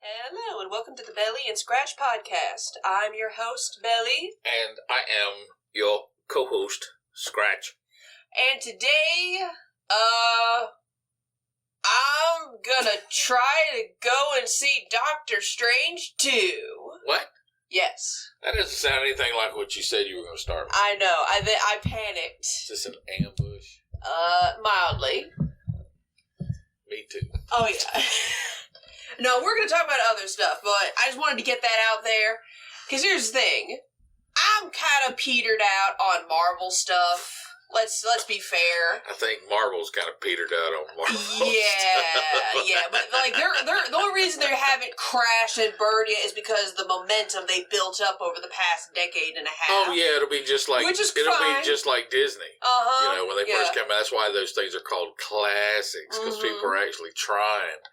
Hello, and welcome to the Bel-E and Scratch podcast. I'm your host, Bel-E. And I am your co-host, Scratch. And today, I'm gonna try to go and see Doctor Strange 2. What? Yes. That doesn't sound anything like what you said you were going to start with. I know, I panicked. Is this an ambush? Mildly. Me too. Oh, yeah. No, we're going to talk about other stuff, but I just wanted to get that out there. Because here's the thing. I'm kind of petered out on Marvel stuff. Let's be fair. I think Marvel's kind of petered out on Marvel. Yeah, but like they're the only reason they haven't crashed and burned yet is because the momentum they built up over the past decade and a half. Oh yeah, it'll be just like Which is it'll fine. be just like Disney. Uh-huh. You know, when they first came out, that's why those things are called classics, because people are actually trying.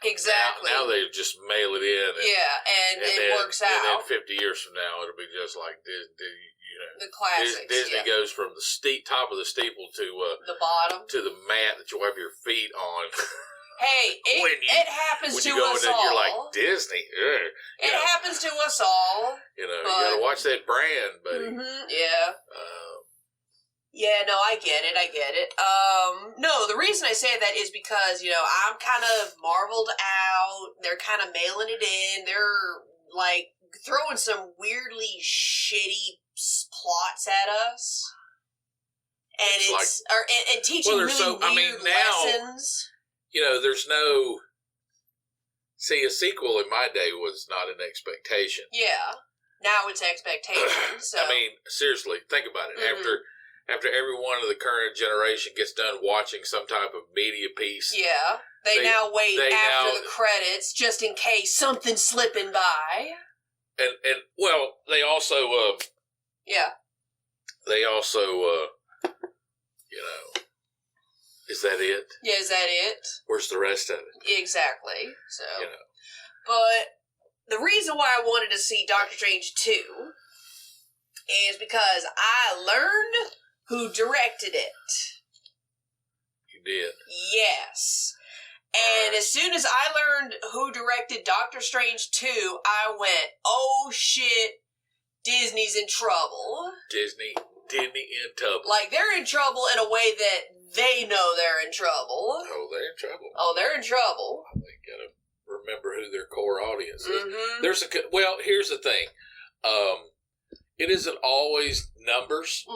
Exactly. Now they just mail it in. And it works out. And then 50 years from now, it'll be just like Disney. You know, the classics. Disney goes from the top of the steeple to the bottom, to the mat that you wipe your feet on. Hey, it happens to us all. You're like, Disney. It happens to us all. You know, you gotta watch that brand, buddy. Yeah. Yeah, no, I get it. No, the reason I say that is because, you know, I'm kind of marveled out. They're kind of mailing it in. They're, like, throwing some weirdly shitty plots at us. And and teaching really weird lessons. You know, there's no... See, a sequel in my day was not an expectation. Yeah. Now it's expectation, so... I mean, seriously, think about it. After every one of the current generation gets done watching some type of media piece... Yeah. They now wait after the credits just in case something's slipping by. And well, they also... yeah. They also, you know... Is that it? Yeah, is that it? Where's the rest of it? Exactly. So, you know. But the reason why I wanted to see Doctor Strange 2 is because I learned who directed it. You did? Yes. And as soon as I learned who directed Doctor Strange 2, I went, oh shit, Disney's in trouble. Disney in trouble. Like, they're in trouble in a way that they know they're in trouble. Oh, they're in trouble. Oh, they're in trouble. They gotta remember who their core audience is. Well, here's the thing. It isn't always numbers.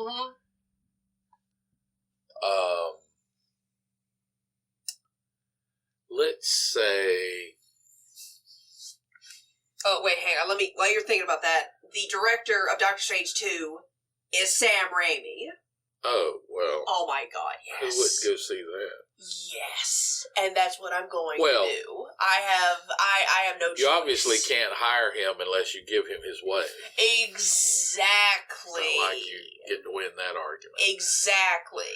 Let's say... Oh, wait, hang on. While you're thinking about that, the director of Doctor Strange 2 is Sam Raimi. Oh, well. Oh, my God, yes. Who wouldn't go see that? Yes. And that's what I'm going to do. I have no choice. You obviously can't hire him unless you give him his way. Exactly. It's not like you get to win that argument. Exactly.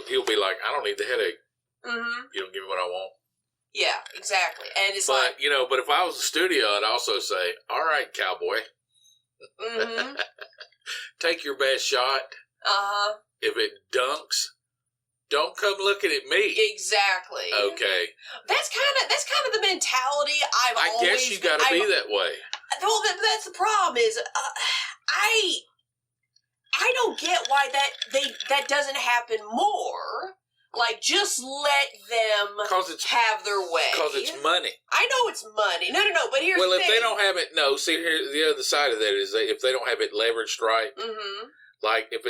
He'll be like, I don't need the headache. You don't give me what I want. Yeah, exactly. And it's but if I was a studio, I'd also say, all right, cowboy. Take your best shot. If it dunks, don't come looking at me. Exactly. Okay. That's kind of the mentality I guess you got to be that way. Well, that's the problem. Is I don't get why that doesn't happen more. Like, just let them have their way. Because it's money. I know it's money. No. But here's the thing. Well, if they don't have it, see, here the other side of that is if they don't have it leveraged right. Like, if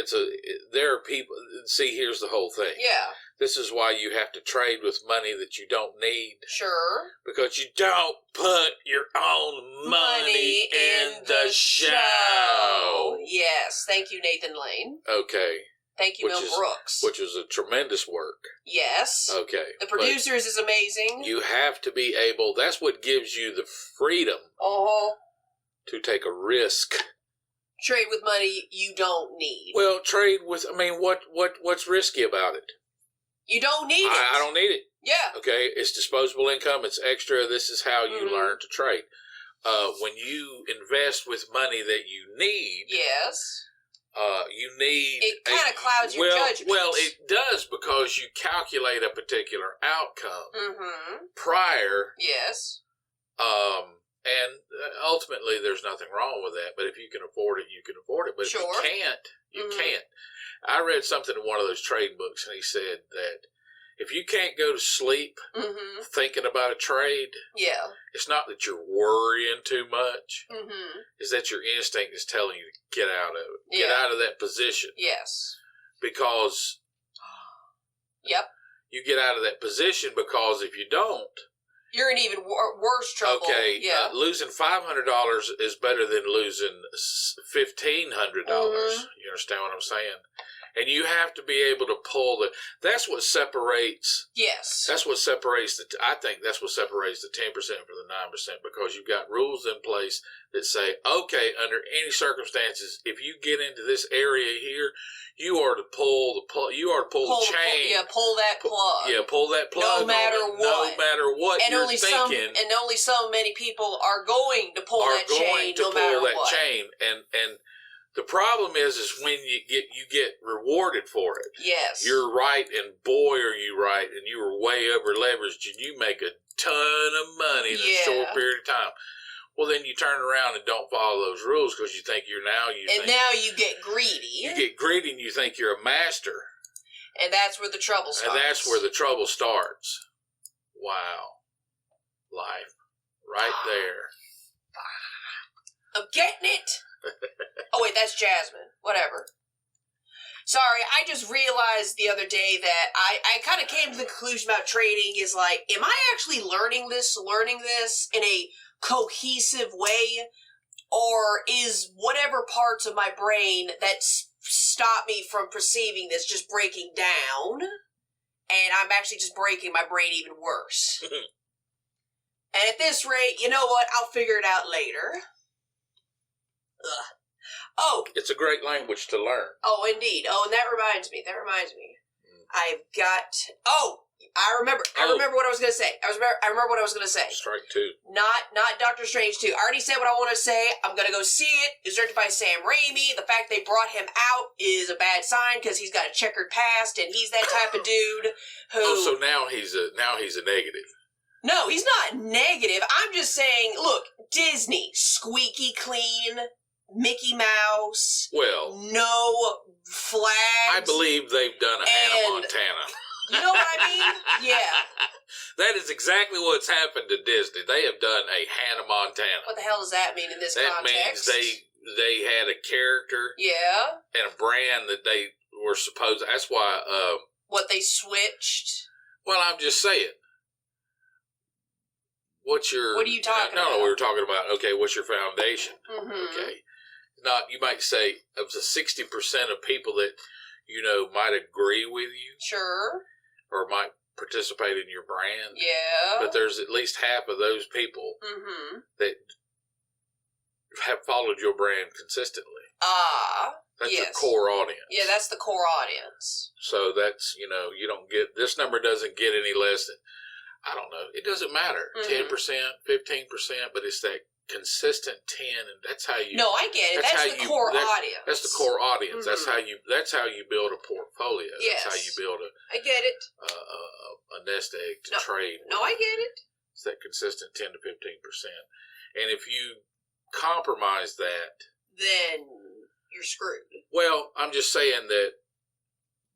there are people, see, here's the whole thing. Yeah. This is why you have to trade with money that you don't need. Sure. Because you don't put your own money in the show. Yes. Thank you, Nathan Lane. Okay. Thank you, Mel Brooks. Which is a tremendous work. Yes. Okay. The producers is amazing. You have to be able, that's what gives you the freedom to take a risk. Trade with money you don't need. Well, trade with, what's risky about it? You don't need it. I don't need it. Yeah. Okay, it's disposable income, it's extra, this is how you learn to trade. When you invest with money that you need... Yes. You need... It kind of clouds your judgment. Well, it does because you calculate a particular outcome prior Yes. And ultimately, there's nothing wrong with that. But if you can afford it, you can afford it. But Sure. if you can't, you can't. I read something in one of those trade books, and he said that if you can't go to sleep thinking about a trade, it's not that you're worrying too much. It's that your instinct is telling you to get out of it. Get out of that position. Yes. Because you get out of that position because if you don't, you're in even worse trouble. Okay, losing $500 is better than losing $1,500. You understand what I'm saying? And you have to be able to pull that's what separates. Yes. That's what separates I think that's what separates the 10% from the 9%, because you've got rules in place that say, okay, under any circumstances, if you get into this area here, you are to pull the chain. Pull that plug. Pull that plug. No matter what. And you're thinking. And only so many people are going to pull that chain. No matter what. And the problem is when you get rewarded for it. Yes. You're right, and boy, are you right, and you were way over leveraged, and you make a ton of money in a short period of time. Well, then you turn around and don't follow those rules because you think now you get greedy. You get greedy, and you think you're a master. And that's where the trouble starts. Wow. Life. Right there. I'm getting it. Oh, wait, that's Jasmine. Whatever. Sorry, I just realized the other day that I kind of came to the conclusion about trading is like, am I actually learning this in a cohesive way? Or is whatever parts of my brain that stop me from perceiving this just breaking down? And I'm actually just breaking my brain even worse. And at this rate, you know what? I'll figure it out later. Ugh. Oh. It's a great language to learn. Oh, indeed. Oh, and that reminds me. I've got... Oh, I remember what I was going to say. I remember what I was going to say. Strike two. Not Doctor Strange 2. I already said what I want to say. I'm going to go see it. It's directed by Sam Raimi. The fact they brought him out is a bad sign because he's got a checkered past, and he's that type of dude who... Oh, so now he's a negative. No, he's not negative. I'm just saying, look, Disney, squeaky clean... Mickey Mouse. Well, no flags. I believe they've done a Hannah Montana. You know what I mean? Yeah. That is exactly what's happened to Disney. They have done a Hannah Montana. What the hell does that mean in this context? That means they had a character. Yeah. And a brand that they were supposed. That's why. What they switched. Well, I'm just saying. What are you talking about? No, we were talking about. Okay, what's your foundation? Okay. Not, you might say, of the 60% of people that, might agree with you. Sure. Or might participate in your brand. Yeah. But there's at least half of those people that have followed your brand consistently. That's the core audience. Yeah, that's the core audience. So that's, you don't get, this number doesn't get any less than, I don't know, it doesn't matter. 10%, 15%, but it's that consistent 10, and that's how you. No, I get it. That's the core audience. That's the core audience. That's how you build a portfolio. Yes. That's how you build I get it. A nest egg to trade. No, I get it. It's that consistent 10 to 15%, and if you compromise that, then you're screwed. Well, I'm just saying that.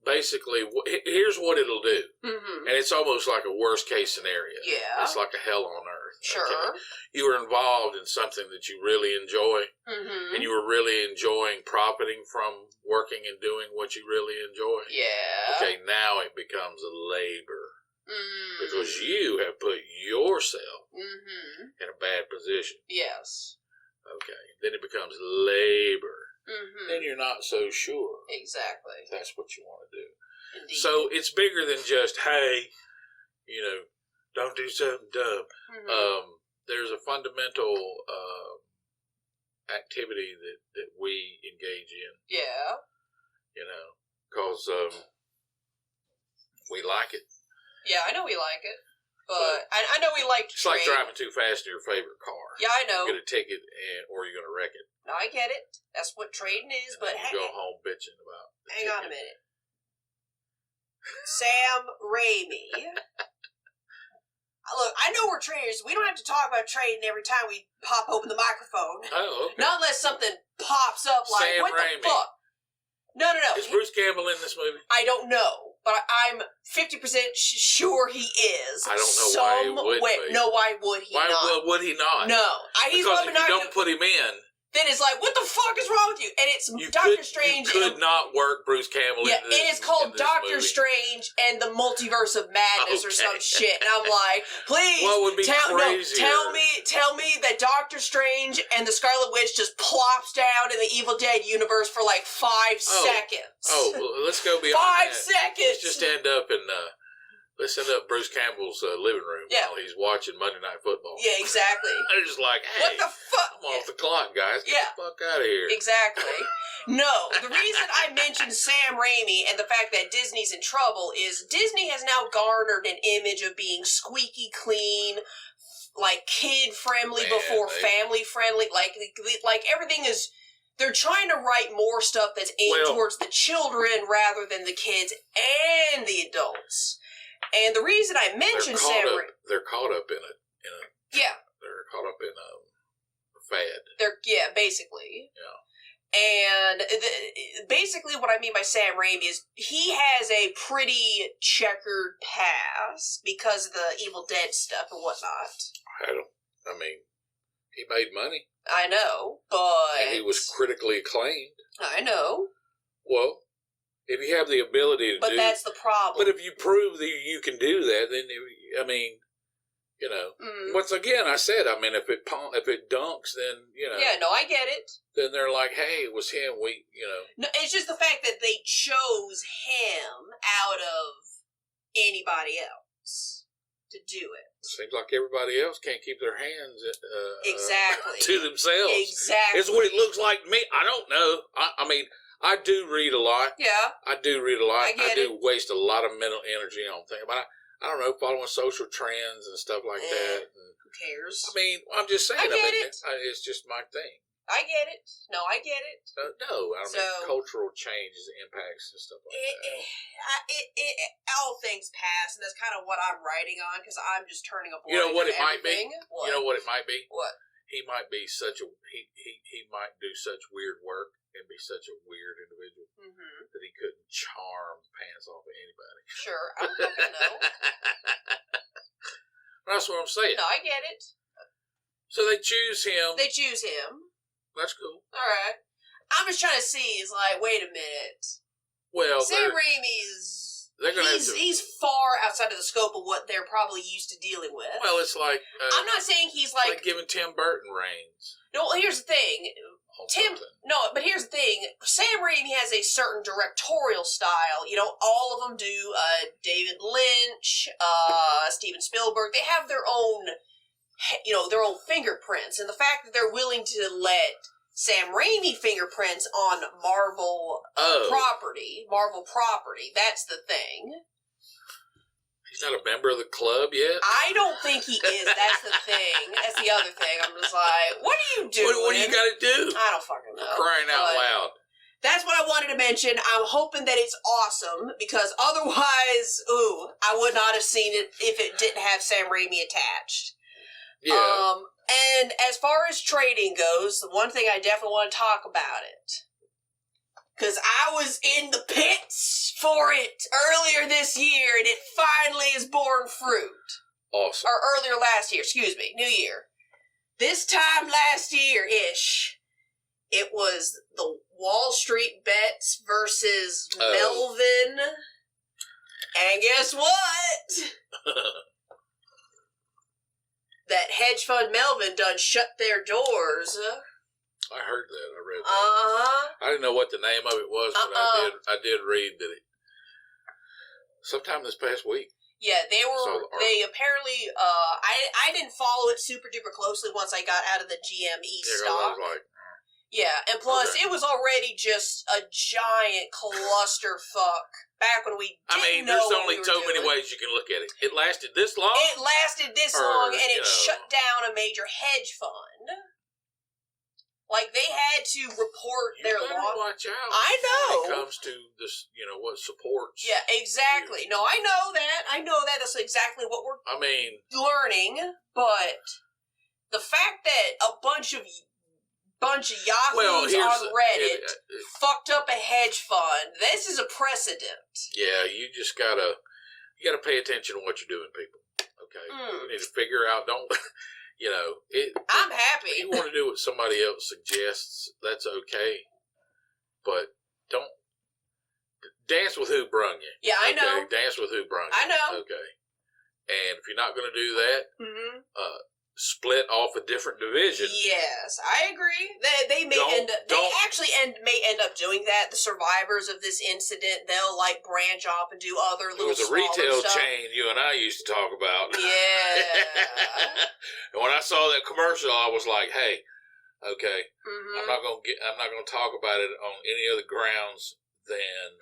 Basically, here's what it'll do, and it's almost like a worst case scenario. Yeah, it's like a hell on earth. Sure, okay? You were involved in something that you really enjoy, and you were really enjoying profiting from working and doing what you really enjoy. Yeah. Okay, now it becomes a labor because you have put yourself in a bad position. Yes. Okay, then it becomes labor. Then you're not so sure. Exactly. That's what you want to do. Indeed. So it's bigger than just, hey, don't do something dumb. There's a fundamental activity that we engage in. Yeah. Because we like it. Yeah, I know we like it. But I know we like to trade. It's like driving too fast in your favorite car. Yeah, I know. You're going to take it or you're going to wreck it. No, I get it. That's what trading is, but you go home bitching about it. Hang on a minute. Sam Raimi. look, I know we're trainers. We don't have to talk about trading every time we pop open the microphone. Oh, okay. Not unless something pops up like, Sam what Raimi. the fuck? No. Is Bruce Campbell in this movie? I don't know, but I'm 50% sure he is. I don't know why he would be. No, why would he not? Why would he not? No. He's because if you don't put him in... Then it's like, what the fuck is wrong with you? And it's Doctor Strange. You could not work Bruce Campbell into this. And it's called Doctor Strange and the Multiverse of Madness or some shit. And I'm like, please, what would be tell me that Doctor Strange and the Scarlet Witch just plops down in the Evil Dead universe for like 5 seconds. Oh, well, let's go beyond 5 that. seconds. Let's just end up in Bruce Campbell's living room while he's watching Monday Night Football. Yeah, exactly. They're just like, hey, what the fuck? I'm off the clock, guys. Get the fuck out of here. Exactly. No, the reason I mentioned Sam Raimi and the fact that Disney's in trouble is Disney has now garnered an image of being squeaky clean, like kid-friendly before family-friendly. Like everything is... They're trying to write more stuff that's aimed towards the children rather than the kids and the adults. And the reason I mentioned Sam Raimi... They're caught up in it. Yeah. They're caught up in a fad. Basically. Yeah. And basically what I mean by Sam Raimi is he has a pretty checkered past because of the Evil Dead stuff and whatnot. I mean, he made money. I know, but... And he was critically acclaimed. I know. Well... If you have the ability to But that's the problem. But if you prove that you can do that, then, I mean, once again, I said, I mean, if it dunks, then, Yeah, no, I get it. Then they're like, hey, it was him, No, it's just the fact that they chose him out of anybody else to do it. Seems like everybody else can't keep their hands exactly to themselves. Exactly. It's what it looks like to me. I don't know. I mean... I do read a lot. Yeah. I do read a lot. I do waste a lot of mental energy on things. But I don't know, following social trends and stuff like that. And, who cares? I mean, I'm just saying. It's just my thing. I get it. No, I get it. No, I mean, cultural changes, impacts, and stuff like that. All things pass, and that's kind of what I'm writing on, because I'm just turning up. You know what it might be? What? You know what it might be? What? He might be he might do such weird work and be such a weird individual that he couldn't charm the pants off of anybody. Sure, I don't fucking know. That's what I'm saying. No, I get it. So they choose him. That's cool. All right. I'm just trying to see. Is like, wait a minute. Well, Sam Raimi's. He's far outside of the scope of what they're probably used to dealing with. Well, it's like... I'm not saying he's like... giving Tim Burton reins. No, well, here's the thing. But here's the thing. Sam Raimi has a certain directorial style. All of them do. David Lynch, Steven Spielberg. They have their own, their own fingerprints. And the fact that they're willing to let Sam Raimi fingerprints on Marvel property, that's the thing. He's not a member of the club yet? I don't think he is. That's the thing. That's the other thing. I'm just like, what are you doing? What do you got to do? I don't fucking know. Crying out loud. That's what I wanted to mention. I'm hoping that it's awesome, because otherwise, I would not have seen it if it didn't have Sam Raimi attached. Yeah. And as far as trading goes, the one thing I definitely want to talk about it. Because I was in the pits for it earlier this year, and it finally has borne fruit. Awesome. Or earlier last year, New Year. This time last year-ish, it was the Wall Street Bets versus Melvin. And guess what? That hedge fund Melvin done shut their doors. I heard that. I read that. I didn't know what the name of it was, but I did read that it sometime this past week. Yeah, they apparently, I didn't follow it super duper closely once I got out of the GME stock. Yeah, and plus it was already just a giant clusterfuck back when we didn't know there's what only we were so many doing. ways you can look at it. It lasted this long? It lasted this long, and it shut down a major hedge fund. Like, they had to report their loss. Watch out. I know. When it comes to this, what supports. Yeah, exactly. No, I know that. That's exactly what we're learning. But the fact that a bunch of yahoos on Reddit fucked up a hedge fund, this is a precedent. Yeah, you just gotta pay attention to what you're doing, people. Okay? You need to figure out, I'm happy. If you want to do what somebody else suggests, that's okay. But don't dance with who brung you. Yeah, I know. Dance with who brung you. I know. Okay. And if you're not going to do that, split off a different division. Yes, I agree. They may end up doing that. The survivors of this incident, they'll branch off and do other little. It was a retail chain you and I used to talk about. Yeah. And when I saw that commercial, I was like, "Hey, okay, I'm not gonna talk about it on any other grounds than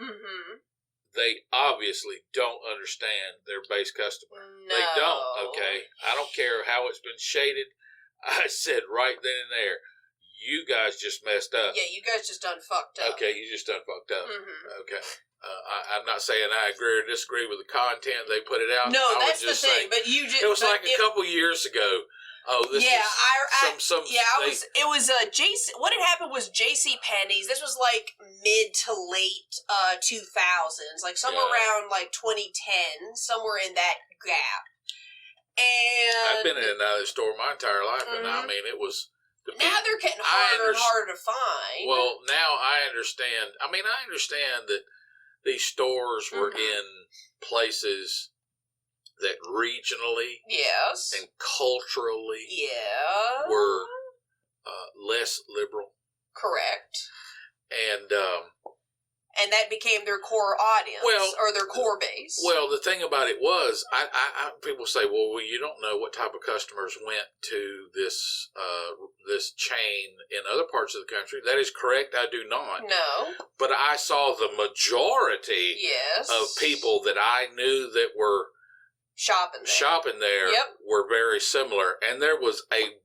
they obviously don't understand their base customer. No. They don't, okay? I don't care how it's been shaded. I said right then and there, you guys just messed up. Yeah, you guys just done fucked up. Okay, you just done fucked up. Okay. I'm not saying I agree or disagree with the content they put it out. No, that's the thing. But you just... It was like a couple years ago. Oh, this yeah, is it was JC. What had happened was J.C. Penney's. This was mid to late 2000s, somewhere around 2010, somewhere in that gap. And I've been in another store my entire life, and it was. Now they're getting harder and harder to find. Well, now I understand. I understand that these stores were in places that regionally, yes, and culturally, yeah, were less liberal. Correct. And that became their core audience, or their core base. Well, the thing about it was, people say, well, you don't know what type of customers went to this this chain in other parts of the country. That is correct. I do not. No. But I saw the majority of people that I knew that were shopping there were very similar, and there was a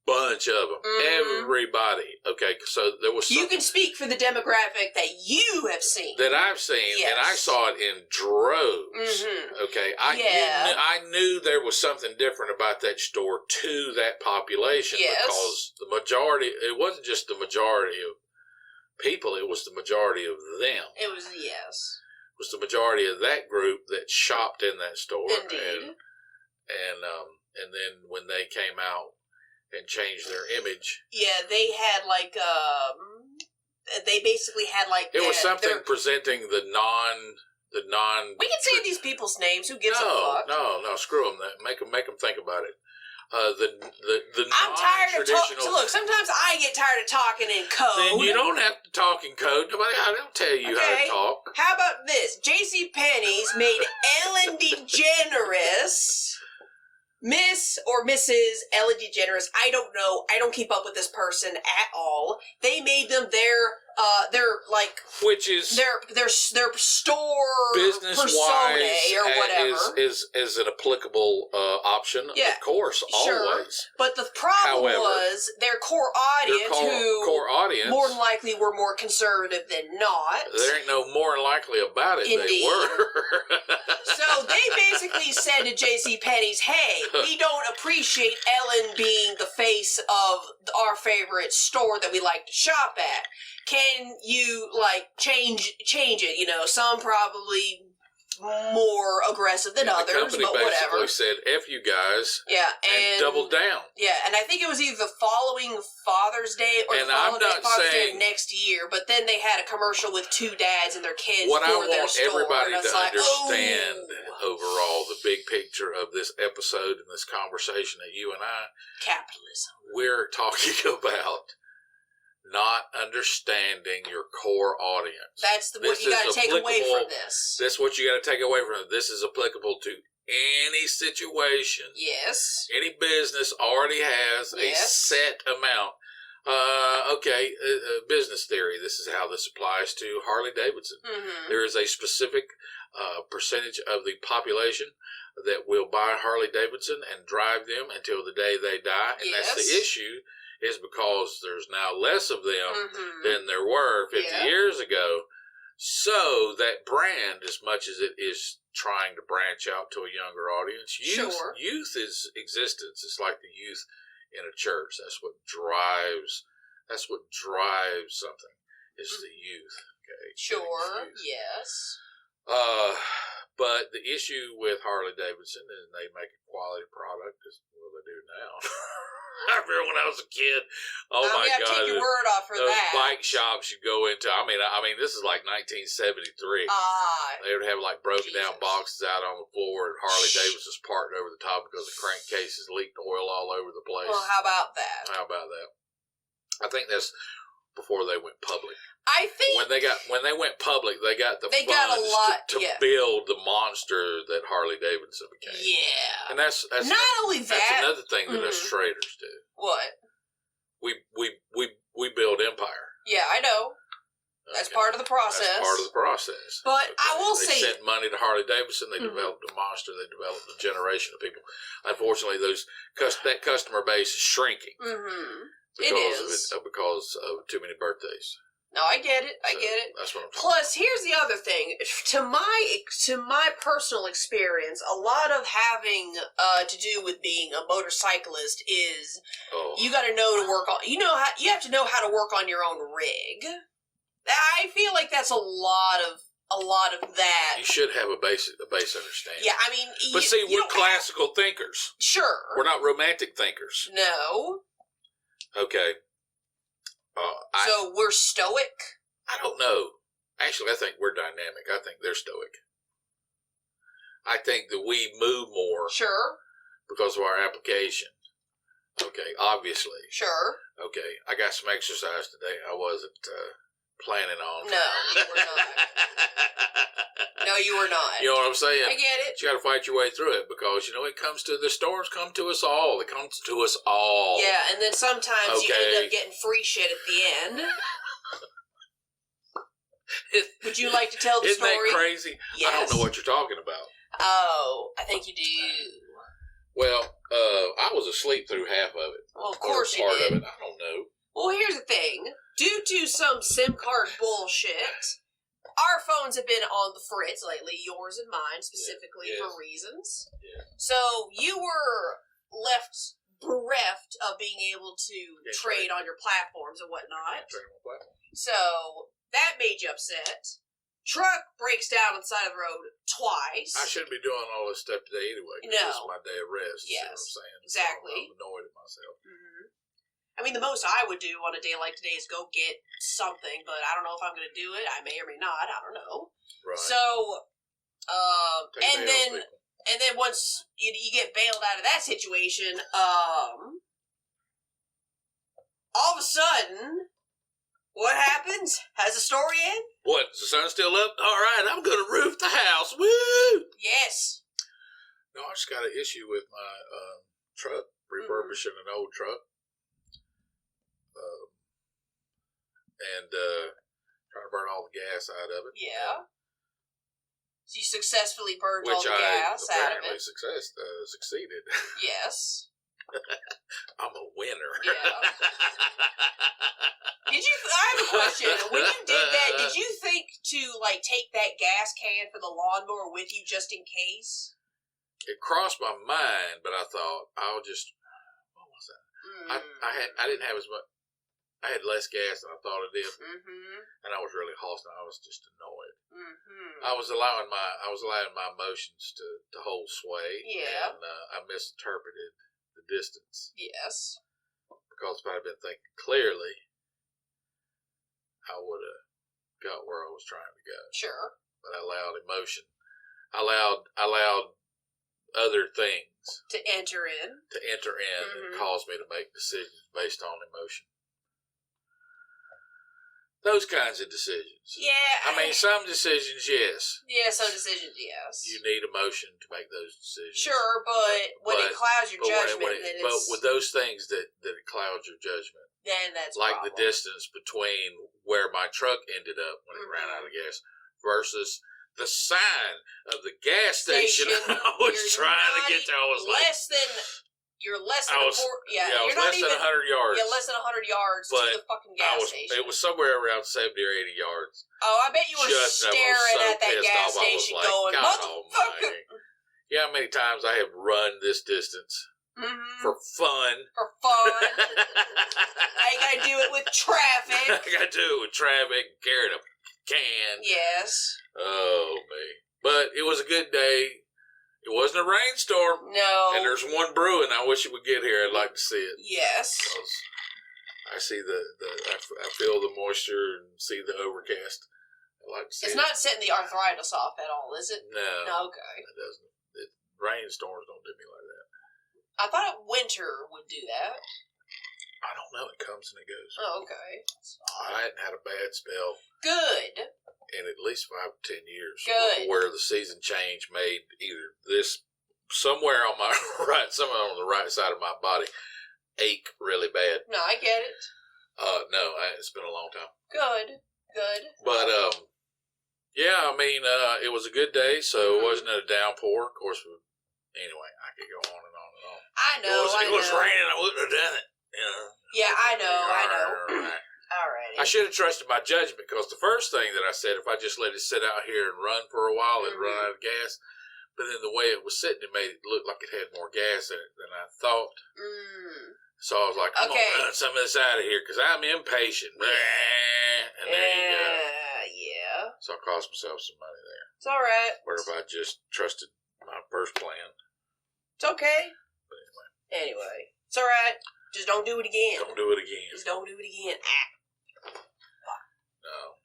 bunch of them. Everybody. Okay, so there was. You can speak for the demographic that you have seen, that I've seen, and I saw it in droves. Okay, I knew there was something different about that store to that population because the majority. It wasn't just the majority of people; it was the majority of them. It was was the majority of that group that shopped in that store. Indeed. And then when they came out and changed their image. Yeah, they had they basically had it was something presenting the non. We can say these people's names. Who gives a fuck? No, screw them. Make them think about it. The I'm tired of talking. So look, sometimes I get tired of talking in code. Then you don't have to talk in code. I don't tell you how to talk. How about this? J.C. Penney's made Ellen DeGeneres, Miss or Mrs. Ellen DeGeneres. I don't know. I don't keep up with this person at all. They made them their which is their store business persona or whatever is an applicable option. Yeah, of course, always. But the problem was their core audience, core audience, more than likely were more conservative than not. There ain't no more than likely about it. Indeed. They were. So they basically said to J.C. Penney's, "Hey, we don't appreciate Ellen being the face of our favorite store that we like to shop at. Can you change it? Some probably more aggressive than others, but whatever." The company basically said, "F you guys," and doubled down. Yeah, and I think it was either the following Father's Day or the following Father's Day next year. But then they had a commercial with two dads and their kids. What I want store, everybody to understand overall, the big picture of this episode and this conversation that you and I, capitalism, we're talking about. Not understanding your core audience. That's what you got to take away from this. That's what you got to take away from it. This is applicable to any situation. Yes. Any business already has a set amount. Business theory. This is how this applies to Harley Davidson. There is a specific percentage of the population that will buy Harley Davidson and drive them until the day they die. And that's the issue. is because there's now less of them than there were 50 years ago. So that brand, as much as it is trying to branch out to a younger audience, youth is existence. It's like the youth in a church. That's what drives something. Is the youth. Okay. Sure. Yes. But the issue with Harley Davidson is they make a quality product, as well they do now. I remember when I was a kid. Oh my God! Take your word off for those that. bike shops you go into. I mean, this is like 1973. They would have like broken down boxes out on the floor, and Harley Davidson's parked over the top because the crankcases leaked oil all over the place. Well, how about that? I think that's before they went public. I think when they went public, they got the funds to build the monster that Harley Davidson became. Yeah, and that's not only that. That's another thing that us traders do. What? We build empire. Yeah, I know. That's part of the process. That's part of the process. But I will say, they sent money to Harley Davidson. They developed a monster. They developed a generation of people. Unfortunately, that customer base is shrinking. Because of too many birthdays. No, I get it. That's what I'm talking Plus, here's the other thing. To my personal experience, a lot of having to do with being a motorcyclist is you got to know to work on. You have to know how to work on your own rig. I feel like that's a lot of that. You should have a base understanding. Yeah, I mean, but see, we're classical thinkers. Sure, we're not romantic thinkers. No. Okay. So we're stoic? I don't know. Actually, I think we're dynamic. I think they're stoic. I think that we move more. Sure. Because of our application. Okay, obviously. Sure. Okay, I got some exercise today I wasn't planning on. No, you were not. No, you were not. You know what I'm saying? I get it. But you got to fight your way through it because, the storms come to us all. It comes to us all. Yeah, and then sometimes you end up getting free shit at the end. Would you like to tell the story? Isn't that crazy? Yes. I don't know what you're talking about. Oh, I think you do. Well, I was asleep through half of it. Well, of course you did. Part of it, I don't know. Well, here's the thing. Due to some SIM card bullshit, our phones have been on the fritz lately, yours and mine specifically, for reasons. Yeah. So you were left bereft of being able to trade on your platforms and whatnot. So that made you upset. Truck breaks down on the side of the road twice. I shouldn't be doing all this stuff today anyway. No. This is my day of rest. Yes. You know what I'm saying? Exactly. So I'm annoyed at myself. I mean, the most I would do on a day like today is go get something, but I don't know if I'm going to do it. I may or may not. I don't know. Right. So, and then once you get bailed out of that situation, all of a sudden, what happens? Has the story end? What? Is the sun still up? All right, I'm going to roof the house. Woo! Yes. No, I just got an issue with my truck, refurbishing an old truck. And trying to burn all the gas out of it. Yeah. So you successfully burned all the gas out of it. Which I apparently succeeded. Yes. I'm a winner. Yeah. I have a question. When you did that, did you think to take that gas can for the lawnmower with you just in case? It crossed my mind, but I thought I'll just. What was that? I didn't have as much. I had less gas than I thought I did, and I was really hostile. I was just annoyed. I was allowing my emotions to hold sway. Yeah, and I misinterpreted the distance. Yes, because if I had been thinking clearly, I would have got where I was trying to go. Sure, but I allowed emotion. I allowed other things to enter in, and cause me to make decisions based on emotion. Those kinds of decisions. Yeah. I mean, some decisions, yes. Yeah, some decisions, yes. You need emotion to make those decisions. Sure, but when it clouds your judgment, then it's... But with those things that it clouds your judgment. Then that's like the distance between where my truck ended up when it ran out of gas versus the sign of the gas station I was trying to get to. I was less than... You're less than you're not even 100 yards. Yeah, less than 100 yards to the fucking gas station. It was somewhere around 70 or 80 yards. Oh, I bet you were staring at that gas station going, motherfucker. Yeah, how many times I have run this distance for fun. For fun. I gotta do it with traffic. I gotta do it with traffic, carrying a can. Yes. Oh, man. But it was a good day. It wasn't a rainstorm. No. And there's one brewing. I wish it would get here. I'd like to see it. Yes. I see I feel the moisture and see the overcast. I'd like to see it. It's not setting the arthritis off at all, is it? No. Okay. It doesn't. Rainstorms don't do me like that. I thought winter would do that. I don't know. It comes and it goes. Oh, okay. I hadn't had a bad spell. Good. In at least 5 to 10 years. Good. Where the season change made either this, somewhere on my somewhere on the right side of my body, ache really bad. No, I get it. No, it's been a long time. Good. But, yeah, I mean, it was a good day, so it wasn't a downpour. Of course, anyway, I could go on and on and on. I know, If it was raining, I wouldn't have done it. You know? Yeah, I know. Alrighty. I should have trusted my judgment, because the first thing that I said, if I just let it sit out here and run for a while, it'd run out of gas. But then the way it was sitting, it made it look like it had more gas in it than I thought. So I was like, I'm going to run some of this out of here, because I'm impatient. And there you go. Yeah. So I cost myself some money there. It's alright. Where if I just trusted my first plan. It's okay. But anyway. It's alright. Just don't do it again. Don't do it again. Just don't do it again. No.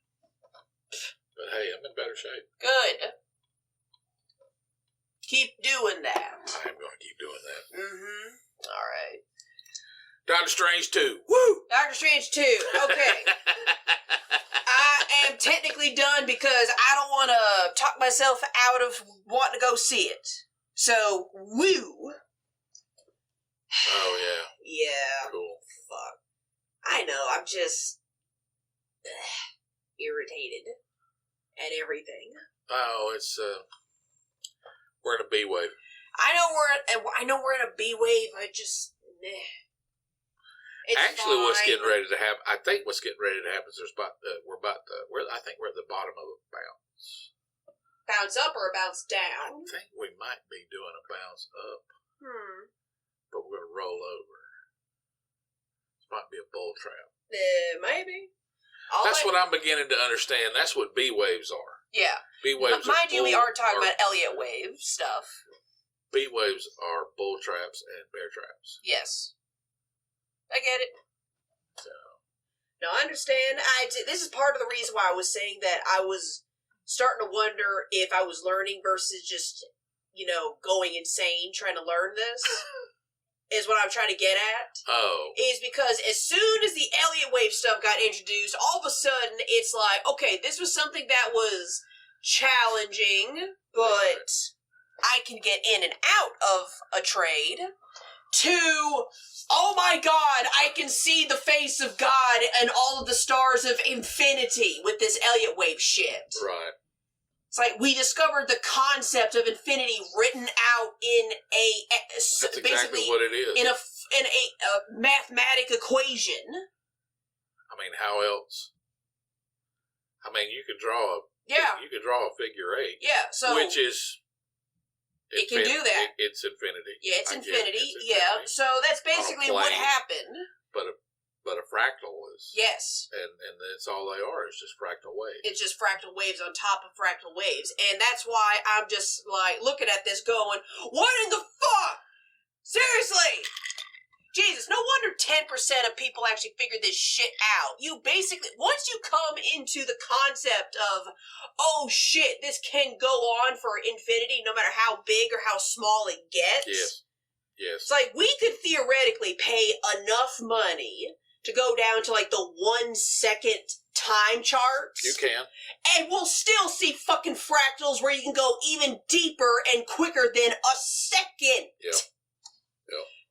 But hey, I'm in better shape. Good. Keep doing that. I am going to keep doing that. Alright. Doctor Strange 2. Woo! Doctor Strange 2. Okay. I am technically done because I don't want to talk myself out of wanting to go see it. So, woo. Oh, yeah. Yeah. Cool. Fuck. I know, I'm just irritated at everything. Oh, it's, we're in a B wave. I know we're in a B wave. I just, It's actually, fine. what's getting ready to happen? I think what's getting ready to happen is I think we're at the bottom of a bounce. Bounce up or bounce down? I think we might be doing a bounce up. But we're going to roll over. This might be a bull trap. Maybe. That's what I'm beginning to understand. That's what B waves are. Yeah. B waves. Mind you, we are talking about Elliott Waves stuff. B waves are bull traps and bear traps. Yes. I get it. So. No, I understand. This is part of the reason why I was saying that I was starting to wonder if I was learning versus just, going insane trying to learn this. Is what I'm trying to get at. Oh. Is because as soon as the Elliott Wave stuff got introduced, all of a sudden it's like, okay, this was something that was challenging, but I can get in and out of a trade. To, oh my God, I can see the face of God and all of the stars of infinity with this Elliott Wave shit. Right. It's like we discovered the concept of infinity written out in That's exactly what it is. In a mathematic equation. I mean, how else? I mean, you could draw a figure 8. Yeah, so which is it can do that. It's infinity. Yeah, it's infinity. Yeah, so that's basically what happened. But a fractal is. Yes. And that's all they are, is just fractal waves. It's just fractal waves on top of fractal waves. And that's why I'm just, looking at this going, what in the fuck? Seriously! Jesus, no wonder 10% of people actually figured this shit out. You basically, once you come into the concept of, oh shit, this can go on for infinity no matter how big or how small it gets. Yes. It's like, we could theoretically pay enough money to go down to the 1 second time charts. You can. And we'll still see fucking fractals where you can go even deeper and quicker than a second. Yep.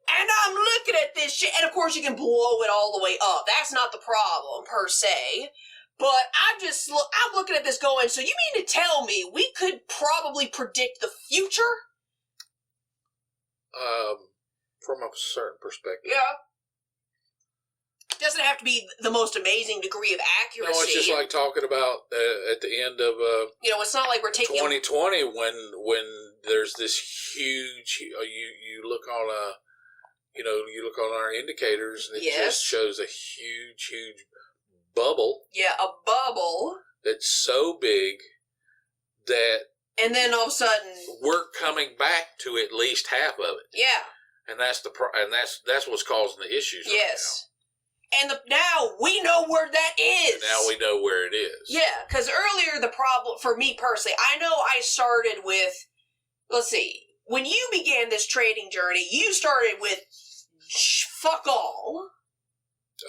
And I'm looking at this shit, and of course you can blow it all the way up. That's not the problem, per se. But I'm looking at this going, so you mean to tell me we could probably predict the future? from a certain perspective. Yeah. It doesn't have to be the most amazing degree of accuracy. No, it's just like talking about at the end of it's not like we're taking 2020 when there's this huge. You look on you look on our indicators and it just shows a huge bubble. Yeah, a bubble that's so big that. And then all of a sudden, we're coming back to at least half of it. Yeah, and that's what's causing the issues. Yes. And now we know where that is. And now we know where it is. Yeah, because earlier the problem, for me personally, I know I started with, let's see, when you began this trading journey, you started with fuck all.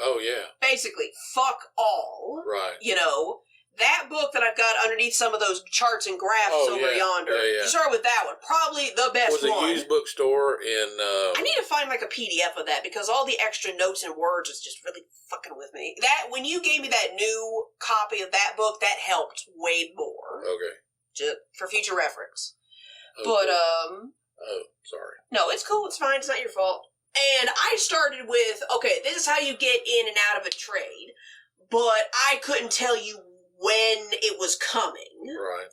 Oh, yeah. Basically, fuck all. Right. That book that I've got underneath some of those charts and graphs over yonder. Yeah. You start with that one. Probably the best one. Was a used bookstore in... I need to find like a PDF of that because all the extra notes and words is just really fucking with me. When you gave me that new copy of that book, that helped way more. Okay. Just for future reference. Okay. But, Oh, sorry. No, it's cool. It's fine. It's not your fault. And I started with, okay, this is how you get in and out of a trade. But I couldn't tell you when it was coming. Right.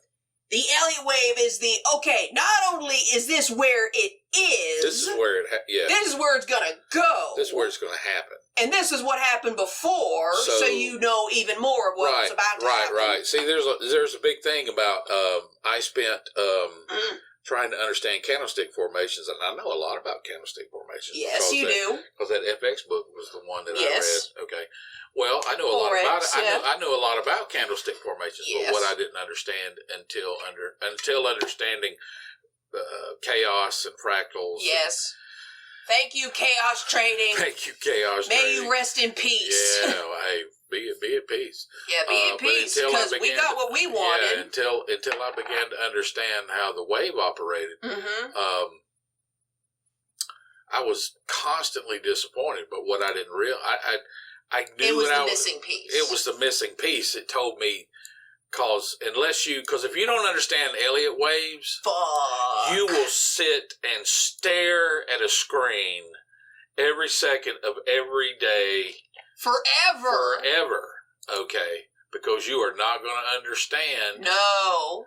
The Elliott Wave is not only is this where it is. This is where This is where it's gonna go. This is where it's gonna happen. And this is what happened before, so you know even more of what's about to happen. Right. See, there's a big thing about, I spent, trying to understand candlestick formations, and I know a lot about candlestick formations. Yes, you do. Because that FX book was the one that I read. Okay. Well, I know a lot about it. I know a lot about candlestick formations, but what I didn't understand until understanding chaos and fractals. Yes. Thank you, Chaos Trading. Thank you, Chaos Trading. May you rest in peace. Yeah, hey, be at peace. Yeah, be at peace, because we got what we wanted. Yeah, until I began to understand how the wave operated, I was constantly disappointed. But what I didn't realize, I knew it was the missing piece. It was the missing piece. It told me, because if you don't understand Elliott Waves, you will sit and stare at a screen every second of every day. Forever. Okay. Because you are not going to understand. No.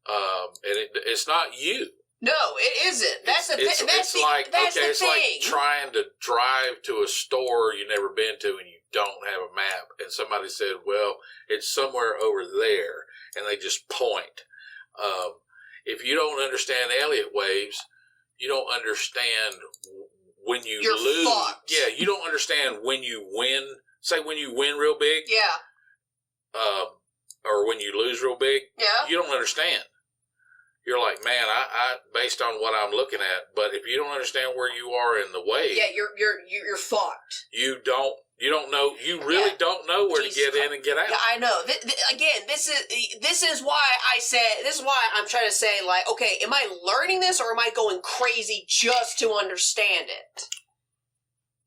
And it's not you. No, it isn't. That's the thing. It's like trying to drive to a store you've never been to and you don't have a map. And somebody said, well, it's somewhere over there. And they just point. If you don't understand Elliott Waves, you don't understand when you lose. Fucked. Yeah, you don't understand when you win. Say when you win real big. Yeah. Or when you lose real big. Yeah. You don't understand. You're like, man, I based on what I'm looking at, but if you don't understand where you are in the wave, yeah, you're fucked. You don't know. You really don't know where to get in and get out. Yeah, I know. Again, this is why I said. This is why I'm trying to say, like, okay, am I learning this or am I going crazy just to understand it?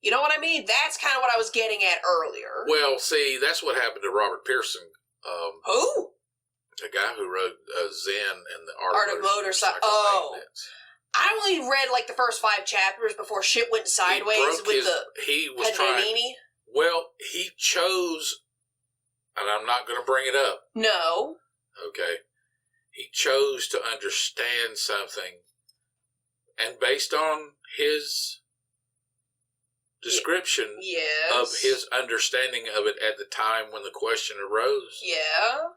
You know what I mean? That's kind of what I was getting at earlier. Well, see, that's what happened to Robert Pearson. Who? The guy who wrote Zen and the Art of Motorcycle. Oh. I only read like the first 5 chapters before shit went sideways he was trying. Well, he chose, and I'm not going to bring it up. No. Okay. He chose to understand something, and based on his description of his understanding of it at the time when the question arose. Yeah.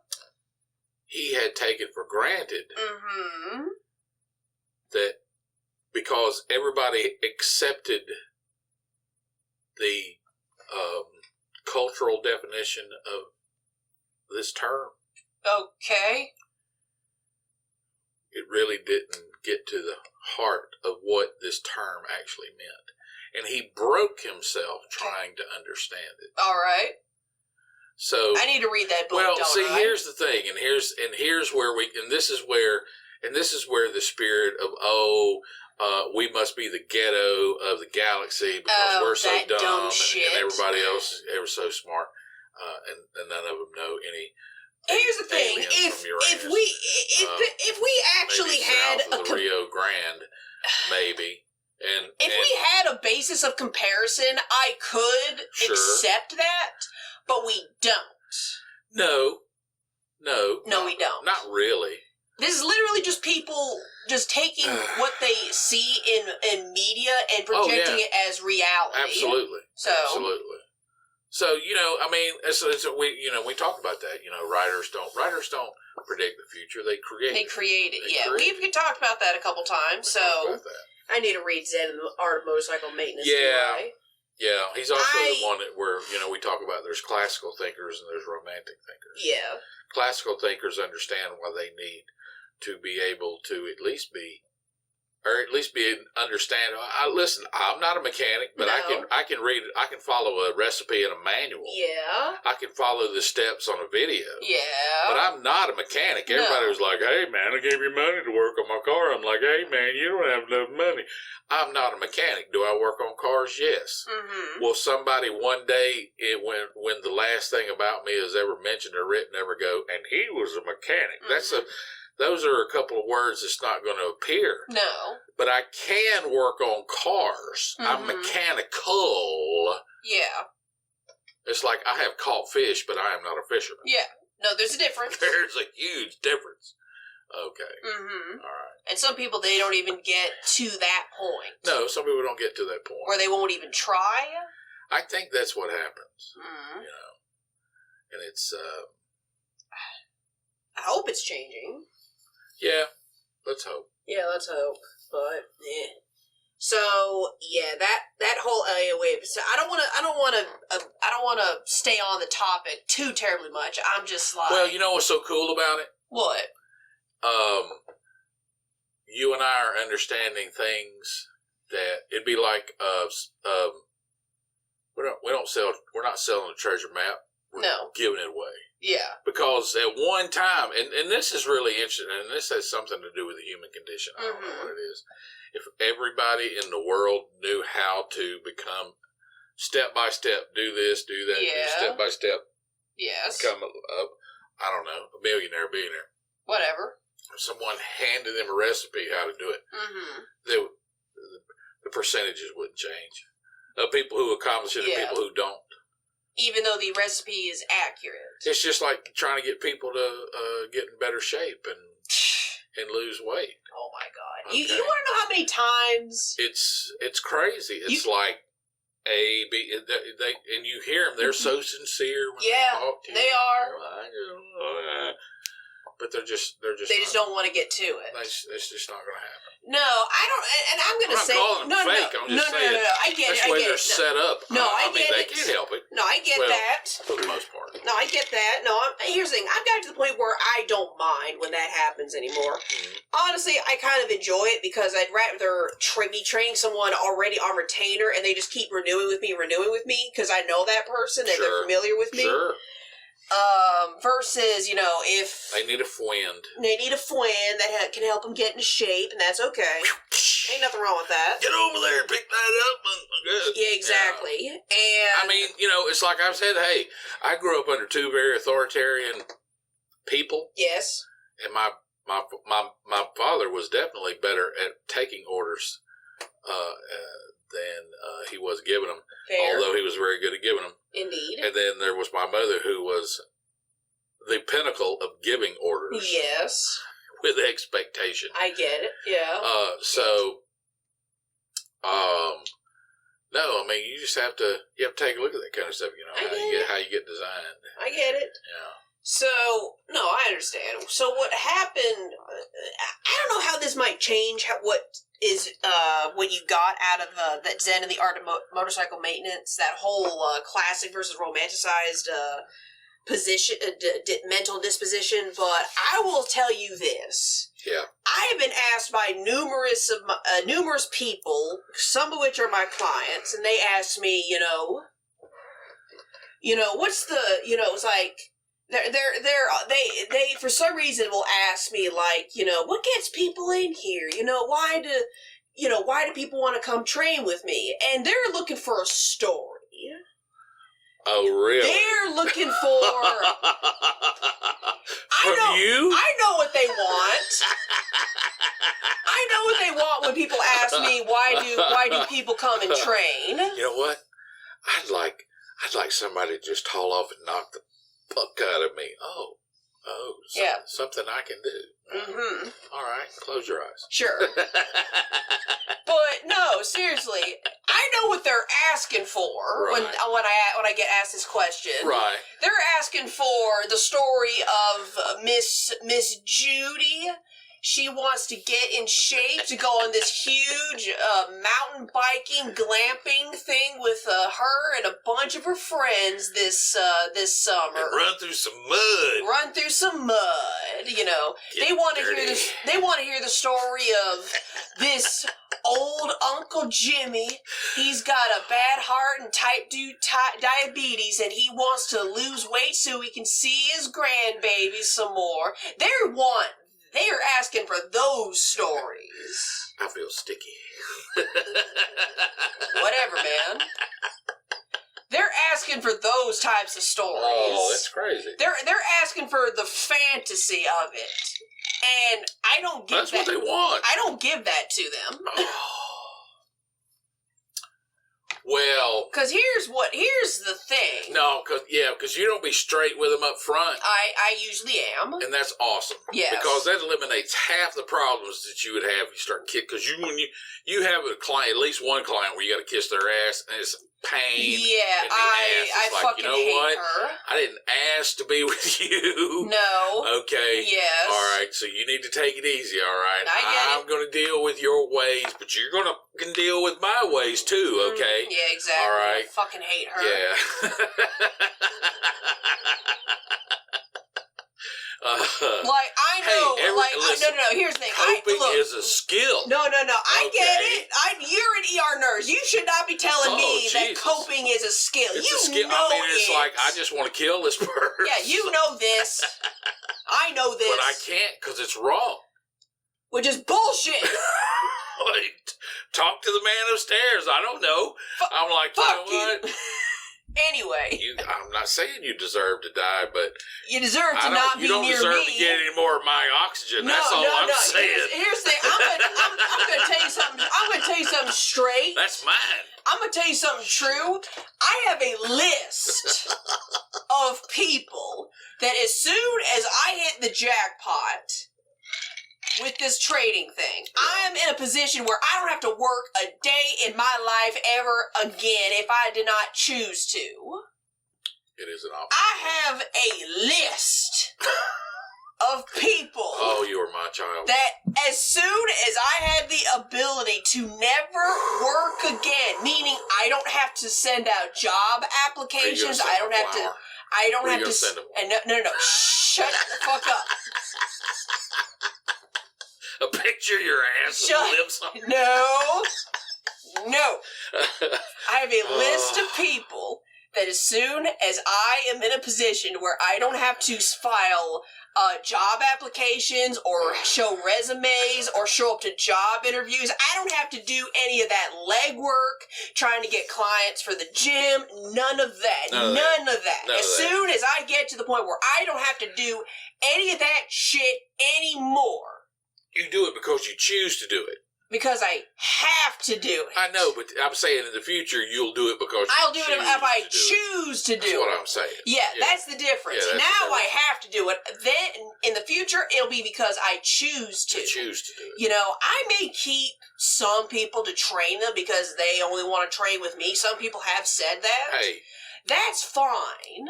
He had taken for granted that because everybody accepted the cultural definition of this term. Okay. It really didn't get to the heart of what this term actually meant. And he broke himself trying to understand it. All right. So I need to read that book. Well, here's the thing, and here's where this is where the spirit of we must be the ghetto of the galaxy because we're so dumb and everybody else is ever so smart, and none of them know any. Here's the thing: if we actually had the Rio Grande, maybe. And if we had a basis of comparison, I could accept that, but we don't. No, we don't. Not really. This is literally just people just taking what they see in media and projecting it as reality. Absolutely. Absolutely. So, I mean, we talk about that. Writers don't predict the future. They create it. We've talked about that a couple times. So I need to read Zen and the Art of Motorcycle Maintenance. Yeah, he's also the one where, we talk about there's classical thinkers and there's romantic thinkers. Yeah. Classical thinkers understand why they need to be able to at least understand. Listen, I'm not a mechanic, but I can read it. I can follow a recipe in a manual. Yeah. I can follow the steps on a video. Yeah. But I'm not a mechanic. Everybody was like, "Hey man, I gave you money to work on my car." I'm like, "Hey man, you don't have enough money." I'm not a mechanic. Do I work on cars? Yes. Mm-hmm. Will somebody one day, when the last thing about me is ever mentioned or written, ever go, and he was a mechanic? Mm-hmm. Those are a couple of words that's not going to appear. No. But I can work on cars. Mm-hmm. I'm mechanical. Yeah. It's like I have caught fish, but I am not a fisherman. Yeah. No, there's a difference. There's a huge difference. Okay. Mm-hmm. All right. And some people, they don't even get to that point. No, some people don't get to that point. Or they won't even try. I think that's what happens. Mm-hmm. And it's... I hope it's changing. Yeah, let's hope. Yeah, let's hope. But so that whole Elliott Waves. So I don't want to stay on the topic too terribly much. I'm just like, well, you know what's so cool about it? What? You and I are understanding things that it'd be like we're not selling a treasure map. We're giving it away. Yeah. Because at one time, and this is really interesting, and this has something to do with the human condition. I don't know what it is. If everybody in the world knew how to become step by step, do this, do that, do step by step, become I don't know, a millionaire, billionaire. Whatever. If someone handed them a recipe how to do it, the percentages wouldn't change. Of people who accomplish it and people who don't. Even though the recipe is accurate. It's just like trying to get people to get in better shape and lose weight. Oh my God! Okay. You want to know how many times? It's crazy. It's like A, B, and you hear them. They're so sincere when they talk to you. They are. But they just don't want to get to it. It's just not going to happen. No, I don't, and I'm going to say I'm not calling them fake. I'm just saying. No. I get it. That's the way they're set up. No, I get it. They can't help it. No, I get that. For the most part. No, I get that. No, here's the thing. I've got to the point where I don't mind when that happens anymore. Mm-hmm. Honestly, I kind of enjoy it because I'd rather be training someone already on retainer and they just keep renewing with me because I know that person and they're familiar with me. Sure. Versus, if they need a friend that can help them get into shape, and that's okay. Ain't nothing wrong with that. Get over there and pick that up. Yeah, exactly. And I mean, it's like I've said. Hey, I grew up under two very authoritarian people. Yes. And my father was definitely better at taking orders than he was giving them. Fair. Although he was very good at giving them. Indeed. And then there was my mother, who was the pinnacle of giving orders. Yes. With expectation. I get it. Yeah. No, I mean, you just have to take a look at that kind of stuff. How you get designed. I get it. Yeah. So, no, I understand. So what happened, I don't know how this might change what you got out of that Zen and the Art of Motorcycle Maintenance, that whole classic versus romanticized position, mental disposition, but I will tell you this. Yeah. I have been asked by numerous people, some of which are my clients, and they ask me, what's the, it's like, they for some reason will ask me, like, what gets people in here? Why do people want to come train with me? And they're looking for a story. Oh, really? They're looking for... you? I know what they want. I know what they want when people ask me, why do people come and train? You know what? I'd like somebody to just haul off and knock the fuck out of me. Oh, yeah. Something I can do. Mm-hmm. All right, close your eyes. Sure. But no, seriously, I know what they're asking for when I get asked this question. Right. They're asking for the story of Miss Judy. She wants to get in shape to go on this huge mountain biking, glamping thing with her and a bunch of her friends this summer. And run through some mud. You know, they want to hear this. They want to hear the story of this old Uncle Jimmy. He's got a bad heart and type 2 diabetes, and he wants to lose weight so he can see his grandbabies some more. They are asking for those stories. I feel sticky. Whatever, man. They're asking for those types of stories. Oh, that's crazy. They're asking for the fantasy of it. And I don't give That's what they want. I don't give that to them. Well, because here's the thing. No, because you don't be straight with them up front. I usually am, and that's awesome. Yes, because that eliminates half the problems that you would have if you start kick. Because when you have a client, at least one client where you got to kiss their ass, and it's pain. Yeah, I like, fucking you know hate what? her. I didn't ask to be with you. No. Okay. Yes. All right. So you need to take it easy. All right. I'm going to deal with your ways, but you're going to deal with my ways too. Okay. Yeah. Exactly. All right. I fucking hate her. Yeah. I know. Listen, no. Here's the thing. Coping is a skill. No. I get it. You're an ER nurse. You should not be telling me that coping is a skill. It's a skill. It's like I just want to kill this person. Yeah, you know this. I know this. But I can't because it's wrong. Which is bullshit. Talk to the man upstairs. I don't know. I'm like, fuck you know what? Anyway. I'm not saying you deserve to die, but... You deserve to not be near me. You don't deserve to get any more of my oxygen. That's all I'm saying. Here's the thing. I'm going to tell you something. I'm going to tell you something straight. That's mine. I'm going to tell you something true. I have a list of people that as soon as I hit the jackpot with this trading thing, I'm in a position where I don't have to work a day in my life ever again if I did not choose to. It is an option. I have a list of people. Oh, you are my child. That as soon as I had the ability to never work again, meaning I don't have to send out job applications, I don't have to send them? And no, shut the fuck up. A picture of your ass and lips on. No. I have a list of people that as soon as I am in a position where I don't have to file job applications or show resumes or show up to job interviews, I don't have to do any of that legwork, trying to get clients for the gym, none of that. None of that. As soon as I get to the point where I don't have to do any of that shit anymore. You do it because you choose to do it. Because I have to do it. I know, but I'm saying in the future you'll do it because I'll do it if I choose to do it. That's what I'm saying. Yeah, that's the difference. Yeah, now I have to do it. Then in the future it'll be because I choose to. Do it. You know, I may keep some people to train them because they only want to train with me. Some people have said that. Hey. That's fine.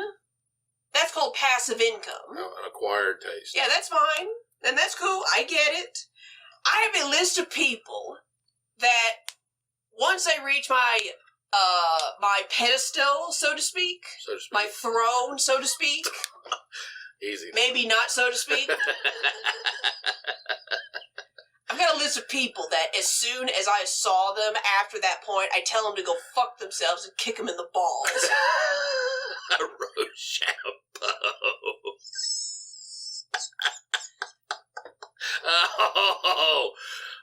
That's called passive income. An acquired taste. Yeah, that's fine. And that's cool. I get it. I have a list of people that once I reach my my pedestal, so to speak, my throne, so to speak. Easy. Maybe not, so to speak. I've got a list of people that as soon as I saw them after that point, I tell them to go fuck themselves and kick them in the balls. Rochambeau.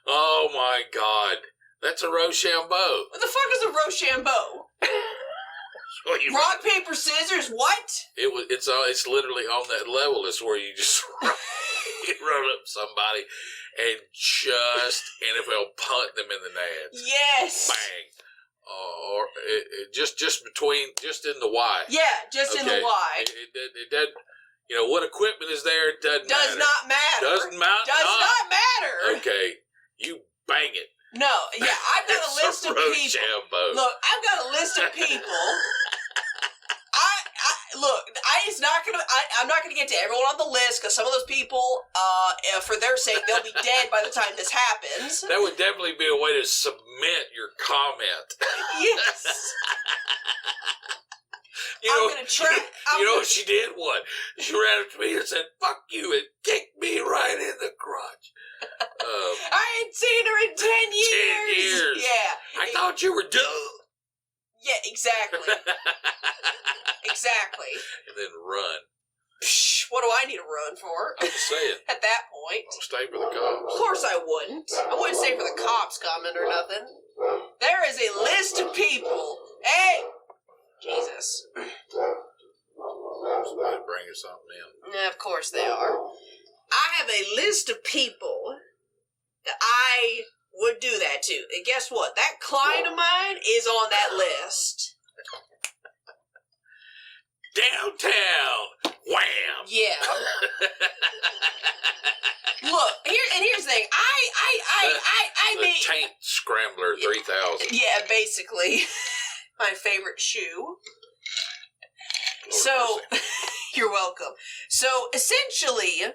Oh my God. That's a Rochambeau. What the fuck is a Rochambeau? Rock, paper, scissors. What? It's literally on that level. It's where you just run up somebody and just NFL punt them in the nads. Yes. Bang. Or just in the Y. Yeah, just in the Y. It doesn't. You know what equipment is there? It does not matter. Does not matter. Okay, you bang it. No, yeah, I've got a list of people. Look, I've got a list of people. I'm not gonna get to everyone on the list because some of those people, for their sake, they'll be dead by the time this happens. That would definitely be a way to submit your comment. Yes. She did what? She ran up to me and said, "Fuck you," and kicked me right in the crotch. I ain't seen her in 10 years. 10 years. Yeah. I thought you were dumb. Yeah, exactly. Exactly. And then run. Psh, what do I need to run for? I'm just saying. At that point. I'll stay for the cops. Of course I wouldn't. I wouldn't stay for the cops coming or nothing. There is a list of people. Hey! Jesus. Somebody bringing something in. Yeah, of course they are. I have a list of people that I would do that to. And guess what? That client of mine is on that list. Downtown. Wham. Yeah. Look, here's the thing. I the made Taint Scrambler 3000. Yeah, basically. My favorite shoe. So, you're welcome. So, essentially,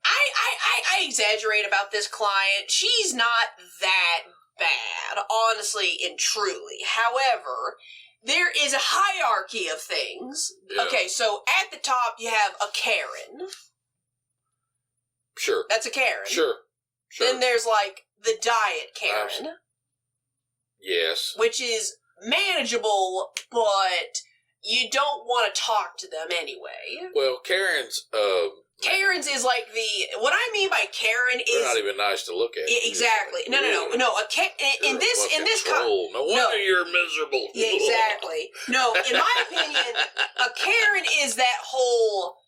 I exaggerate about this client. She's not that bad, honestly and truly. However, there is a hierarchy of things. Yeah. Okay, so at the top you have a Karen. Sure. That's a Karen. Sure. Then there's like the diet Karen. Yes. Which is manageable, but you don't want to talk to them anyway. Well, Karen's is like what I mean by Karen is they're not even nice to look at. Exactly. No. In this no wonder you're miserable. Yeah, exactly. No, in my opinion, a Karen is that whole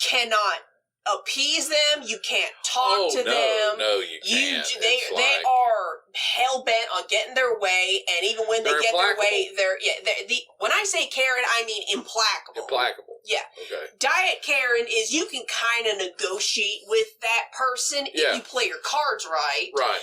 cannot appease them. You can't talk to them. No, you can't. They are hell bent on getting their way, and even when they get their way, when I say Karen, I mean implacable. Implacable. Yeah. Okay. Diet Karen is you can kind of negotiate with that person if you play your cards right. Right.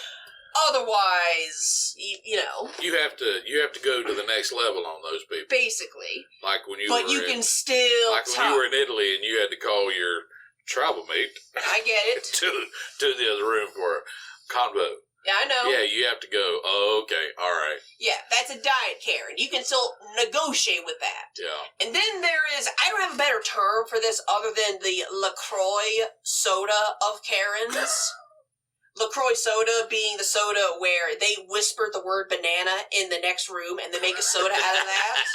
Otherwise, you know, you have to go to the next level on those people. Basically. Like when you can still like when you were in Italy and you had to call your travel mate. I get it. to the other room for a convo. Yeah, I know. Yeah, you have to go. Oh, okay, all right. Yeah, that's a diet Karen. You can still negotiate with that. Yeah. And then there is, I don't have a better term for this other than the LaCroix soda of Karens. LaCroix soda being the soda where they whisper the word banana in the next room and they make a soda out of that.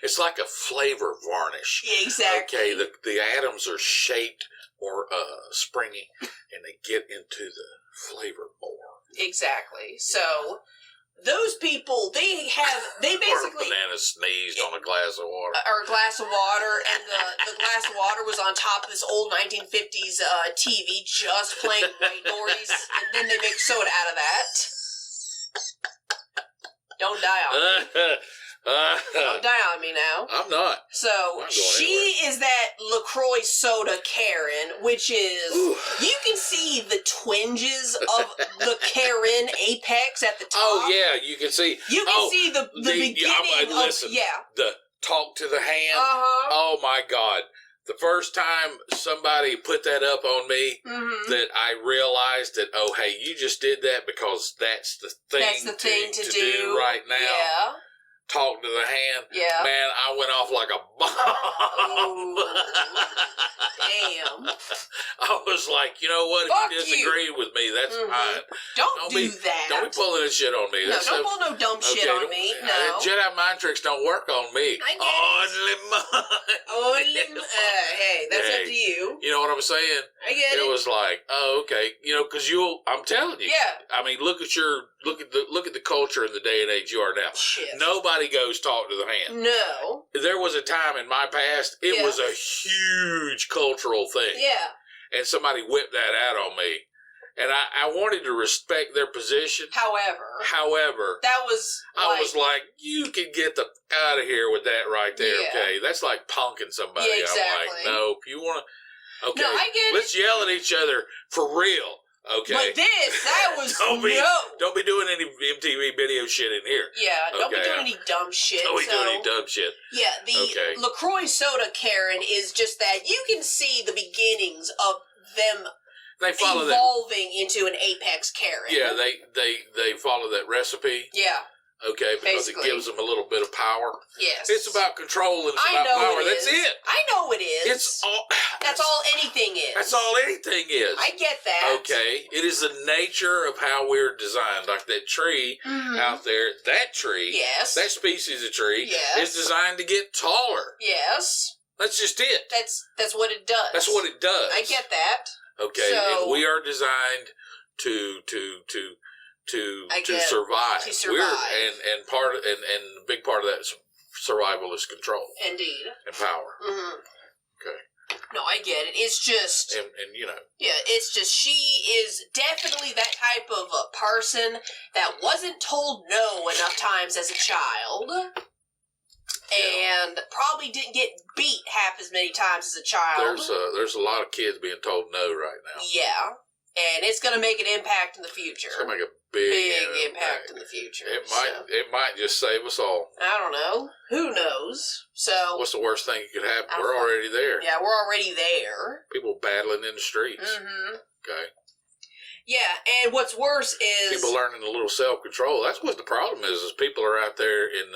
It's like a flavor varnish. Yeah, exactly. Okay, the atoms are shaped more springy, and they get into the flavor more. Exactly. So those people, they basically or a banana sneezed on a glass of water, or a glass of water, and the glass of water was on top of this old 1950s TV, just playing white noise, and then they make soda out of that. Don't die on me. Don't die on me now. I'm not. So she is that LaCroix soda Karen, which is you can see the twinges of the Karen apex at the top. Oh yeah, you can see. You can see the beginning listen, of the talk to the hand. Uh-huh. Oh my God. The first time somebody put that up on me, that I realized that, oh, hey, you just did that because that's the thing to do right now. Yeah. Talk to the hand. Yeah. Man, I went off like a bomb. Oh, damn. I was like, you know what? Fuck if you disagree with me, that's fine. Don't do that. Don't be pulling this shit on me. No, don't pull no dumb shit on me. No. Jedi mind tricks don't work on me. I get it. Only mine. Hey, that's up to you. You know what I'm saying? I get it. It was like, oh, okay, you know, because I'm telling you. Yeah. I mean, look at the culture in the day and age you are now. Shit. Nobody goes talk to the hand. No. There was a time in my past, it was a huge cultural thing. Yeah. And somebody whipped that out on me. And I wanted to respect their position. However, that was I was like, you can get the out of here with that right there, okay? That's like punking somebody. Yeah, exactly. I'm like, no, if you want to, okay, no, I get let's yell at each other for real, okay? But that was don't be doing any MTV video shit in here. Yeah, don't be doing any dumb shit. Don't be doing any dumb shit. Yeah, the LaCroix soda Karen is just that you can see the beginnings of them. They follow evolving into an apex Karen. Yeah, they follow that recipe. Yeah. Okay, because it gives them a little bit of power. Yes. It's about control and it's about power. That's it. I know it is. That's all anything is. That's all anything is. I get that. Okay. It is the nature of how we're designed. Like that tree out there, that tree, yes. That species of tree yes. is designed to get taller. Yes. That's just it. That's what it does. That's what it does. I get that. Okay, so, and we are designed to survive. To survive. And a big part of that survival is control. Indeed. And power. Mm-hmm. Okay. No, I get it. It's just and you know. Yeah, it's just she is definitely that type of a person that wasn't told no enough times as a child. And probably didn't get beat half as many times as a child. There's a lot of kids being told no right now. Yeah, and it's going to make an impact in the future. It's going to make a big impact in the future. It might just save us all. I don't know. Who knows? So what's the worst thing that could happen? We're already there. Yeah, we're already there. People battling in the streets. Mm-hmm. Okay. Yeah, and what's worse is people learning a little self-control. That's what the problem is people are out there in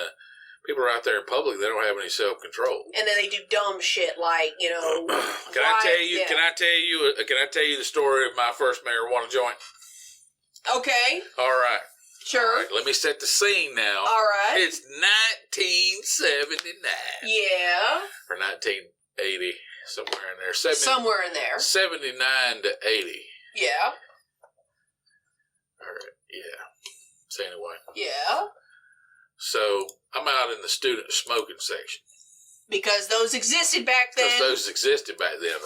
public, they don't have any self-control. And then they do dumb shit like, you know, Can I tell you the story of my first marijuana joint? Okay. All right. Sure. All right, let me set the scene now. All right. It's 1979. Yeah. Or 1980, somewhere in there. Somewhere in there. 79 to 80. Yeah. All right, yeah. So anyway. Yeah. So I'm out in the student smoking section. Because those existed back then.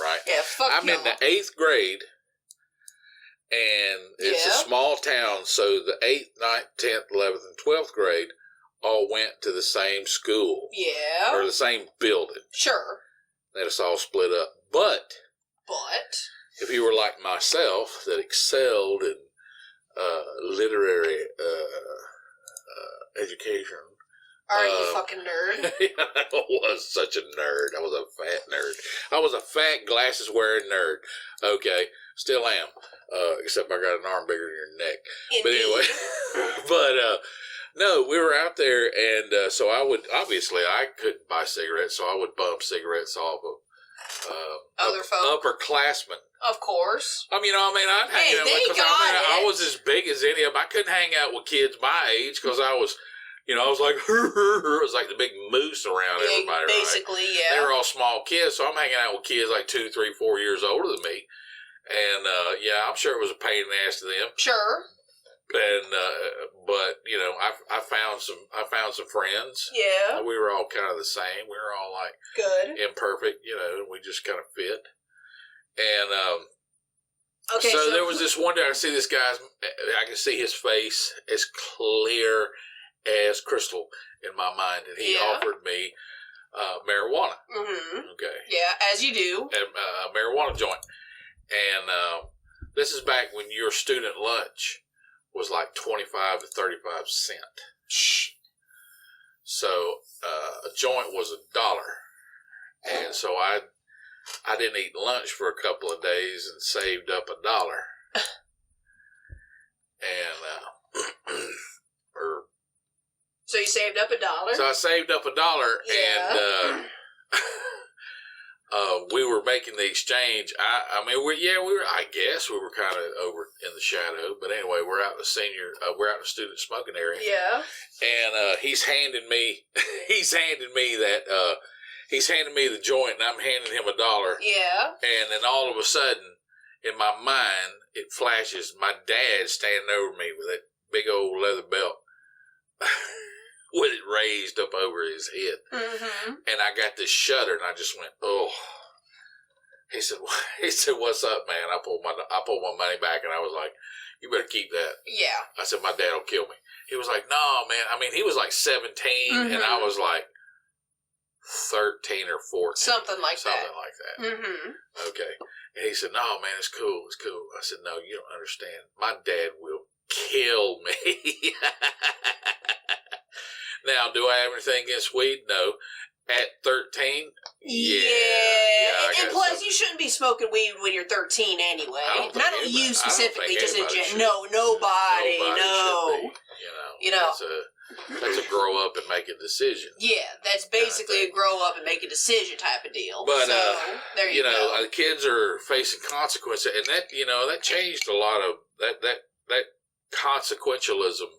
Right? Yeah, fuck I'm in the 8th grade, and it's a small town, so the 8th, 9th, 10th, 11th, and 12th grade all went to the same school. Yeah. Or the same building. Sure. Then it's all split up. But if you were like myself, that excelled in literary education. Are you fucking nerd? I was such a nerd. I was a fat nerd. I was a fat, glasses-wearing nerd. Okay. Still am. Except I got an arm bigger than your neck. Indeed. But anyway. No, we were out there, and so I couldn't buy cigarettes, so I would bump cigarettes off of other folks. Upperclassmen. Of course. I'd hang out with them. I was as big as any of them. I couldn't hang out with kids my age because I was like, it was like the big moose around everybody. Basically, right? yeah. They were all small kids, so I'm hanging out with kids like 2, 3, 4 years older than me. And, I'm sure it was a pain in the ass to them. Sure. And, but, I found some friends. Yeah. We were all kind of the same. We were all like good, imperfect, we just kind of fit. And, okay, so there was this one day I see this guy, I can see his face as clear as crystal in my mind, and he offered me marijuana. Mm-hmm. Okay. Yeah, as you do. A marijuana joint. And this is back when your student lunch was like 25 to 35 cents. So a joint was $1. And so I didn't eat lunch for a couple of days and saved up $1. And so you saved up $1? So I saved up $1, and we were making the exchange. I guess we were kind of over in the shadow, but anyway, we're out in the student smoking area. Yeah. And he's handing me that he's handing me the joint, and I'm handing him $1. Yeah. And then all of a sudden, in my mind, it flashes my dad standing over me with that big old leather belt with it raised up over his head. Mm-hmm. And I got this shudder, and I just went, oh. He said, what's up, man? I pulled my money back, and I was like, you better keep that. Yeah. I said, my dad will kill me. He was like, no, man. I mean, he was like 17, mm-hmm. and I was like 13 or 14. Something like that. Mm-hmm. Okay. And he said, no, man, it's cool. It's cool. I said, no, you don't understand. My dad will kill me. Now, do I have anything against weed? No. At 13? Yeah. And plus, you shouldn't be smoking weed when you're 13 anyway. Not you specifically, just in general. Nobody. No. You know. That's a grow up and make a decision. Yeah, that's basically a grow up and make a decision type of deal. But, so, there you go. The kids are facing consequences, and that, that changed a lot of that consequentialism.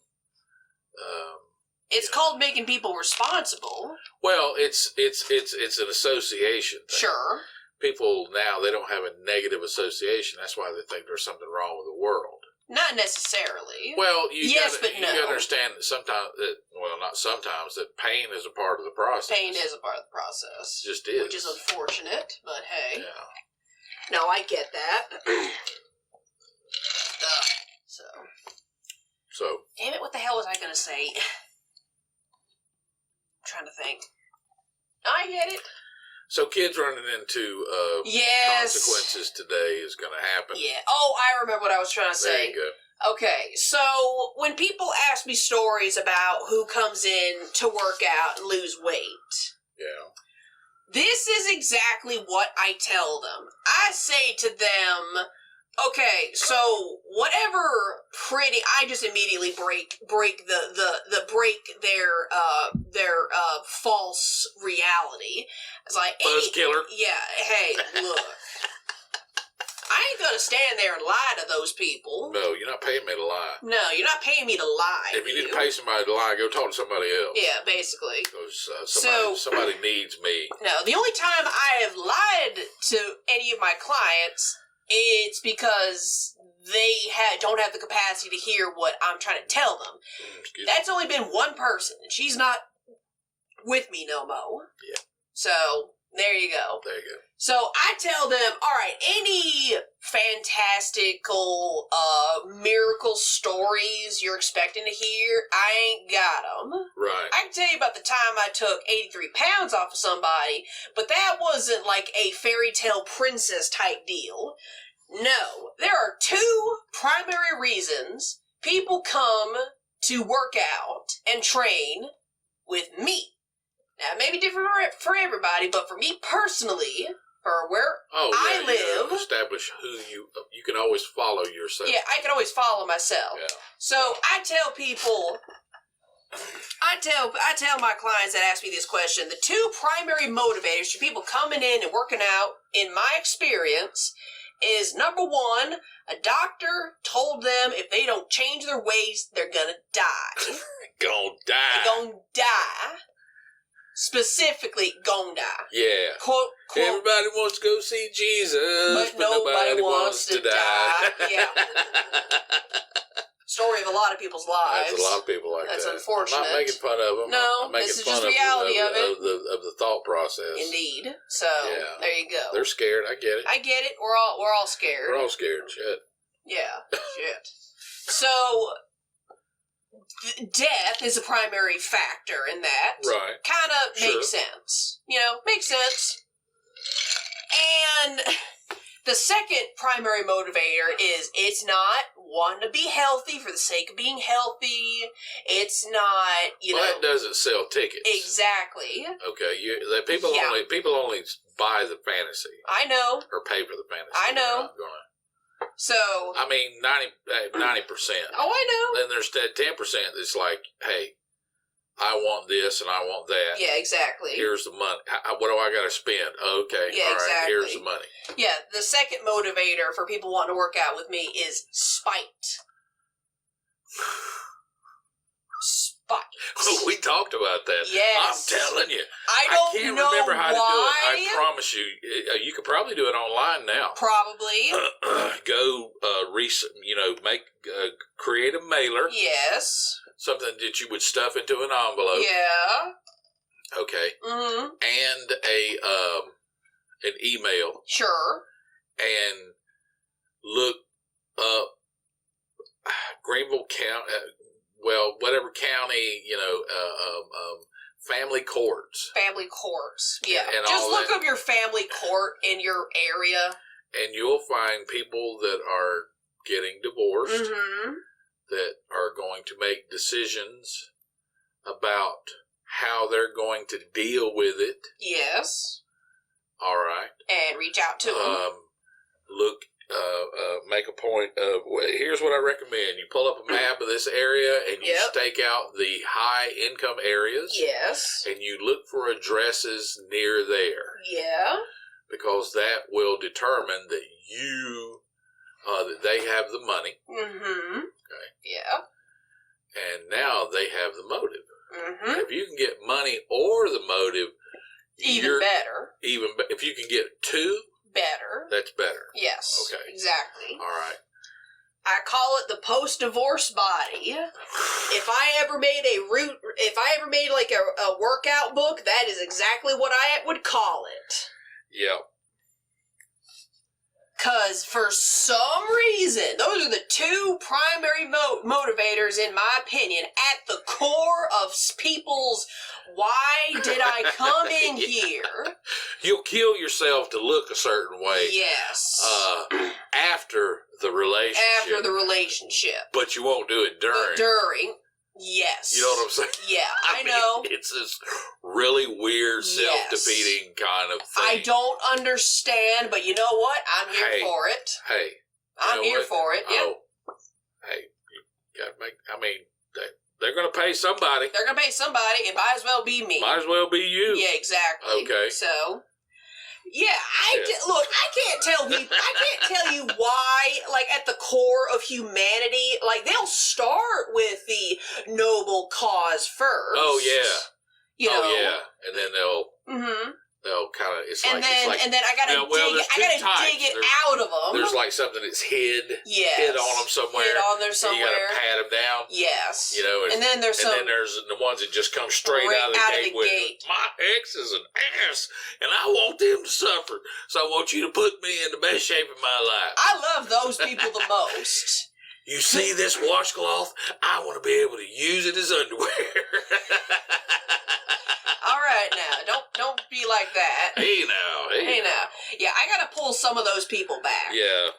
It's called making people responsible. Well, it's an association thing. Sure. People now, they don't have a negative association. That's why they think there's something wrong with the world. Not necessarily. Well, you no. understand that sometimes not sometimes, that pain is a part of the process. Pain is a part of the process. It just is. Which is unfortunate, but hey. Yeah. No, I get that. So. Damn it, what the hell was I going to say? I'm trying to think. I get it. So kids running into consequences today is going to happen. Yeah. Oh, I remember what I was trying to say. There you go. Okay, so when people ask me stories about who comes in to work out and lose weight, this is exactly what I tell them. I say to them, okay, so whatever I just immediately break their false reality. It's like, Buzz killer. Yeah, hey, look. I ain't gonna stand there and lie to those people. No, you're not paying me to lie. No, you're not paying me to lie. If you need to pay somebody to lie, go talk to somebody else. Yeah, basically. Because somebody needs me. No, the only time I have lied to any of my clients, it's because they don't have the capacity to hear what I'm trying to tell them. That's only been one person, and she's not with me no more. Yeah. So, there you go. There you go. So, I tell them, all right, any fantastical, miracle stories you're expecting to hear, I ain't got them. Right. I can tell you about the time I took 83 pounds off of somebody, but that wasn't like a fairy tale princess type deal. No, there are two primary reasons people come to work out and train with me. Now, it may be different for everybody, but for me personally, for where I live, establish who you can always follow yourself. Yeah, I can always follow myself. Yeah. So I tell people, I tell my clients that ask me this question, the two primary motivators for people coming in and working out, in my experience, is number one, a doctor told them if they don't change their ways, they're gonna die. Gonna die. They're gonna die. Specifically, gonna die. Yeah. Quote, everybody wants to go see Jesus, but nobody wants to die. Yeah. Story of a lot of people's lives. There's a lot of people like that. That's unfortunate. I'm not making fun of them. No, this is just reality of it. Of the thought process. Indeed. So, there you go. They're scared. I get it. I get it. We're all scared. We're all scared. Shit. Yeah. Shit. So, death is a primary factor in that. Right. Kind of makes sense. Makes sense. And the second primary motivator is it's not wanting to be healthy for the sake of being healthy. It's not, Well, that doesn't sell tickets. Exactly. Okay. People only buy the fantasy. I know. Or pay for the fantasy. I know. So, I mean, 90%. Oh, I know. Then there's that 10% that's like, hey, I want this and I want that. Yeah, exactly. Here's the money. What do I got to spend? Okay. Yeah, all right, exactly. Here's the money. Yeah, the second motivator for people wanting to work out with me is spite. bite. We talked about that. Yes. I'm telling you. I can't remember how why. to do it. I promise you. You could probably do it online now. Probably. Go, create a mailer. Yes. Something that you would stuff into an envelope. Yeah. Okay. Mm-hmm. And an email. Sure. And look up Greenville County, whatever county, family courts. Family courts, yeah. And just look up your family court in your area. And you'll find people that are getting divorced, that are going to make decisions about how they're going to deal with it. Yes. All right. And reach out to them. Make a point of, here's what I recommend. You pull up a map of this area and you stake out the high income areas. Yes. And you look for addresses near there. Yeah. Because that will determine that that they have the money. Mm-hmm. Okay. Yeah. And now they have the motive. Mm-hmm. And if you can get money or the motive, even better. If you can get two, better. That's better. Yes. Okay. Exactly. All right. I call it the post-divorce body. If I ever made like a workout book, that is exactly what I would call it. Yep. Because for some reason, those are the two primary motivators, in my opinion, at the core of people's why did I come in here? You'll kill yourself to look a certain way. Yes. After the relationship. After the relationship. But you won't do it during. But during. Yes. You know what I'm saying? Yeah, I mean, know. It's this really weird, self-defeating kind of thing. I don't understand, but you know what? I'm here for it. Hey. I'm here for it. Oh. Hey, you gotta make, they're going to pay somebody. They're going to pay somebody. It might as well be me. Might as well be you. Yeah, exactly. Okay. So, yeah, look, I can't tell you why, like, at the core of humanity, like, they'll start with the noble cause first. Oh, yeah. You know. Oh, yeah. And then they'll kind of, it's and then I gotta dig it out of them. There's like something that's hid on them somewhere. Hid on there somewhere. You gotta pat them down. Yes. You know, and then there's the ones that just come straight out of the gate. My ex is an ass, and I want them to suffer. So I want you to put me in the best shape of my life. I love those people the most. You see this washcloth? I want to be able to use it as underwear. All right, now don't be like that. Hey now. Yeah, I gotta pull some of those people back. Yeah.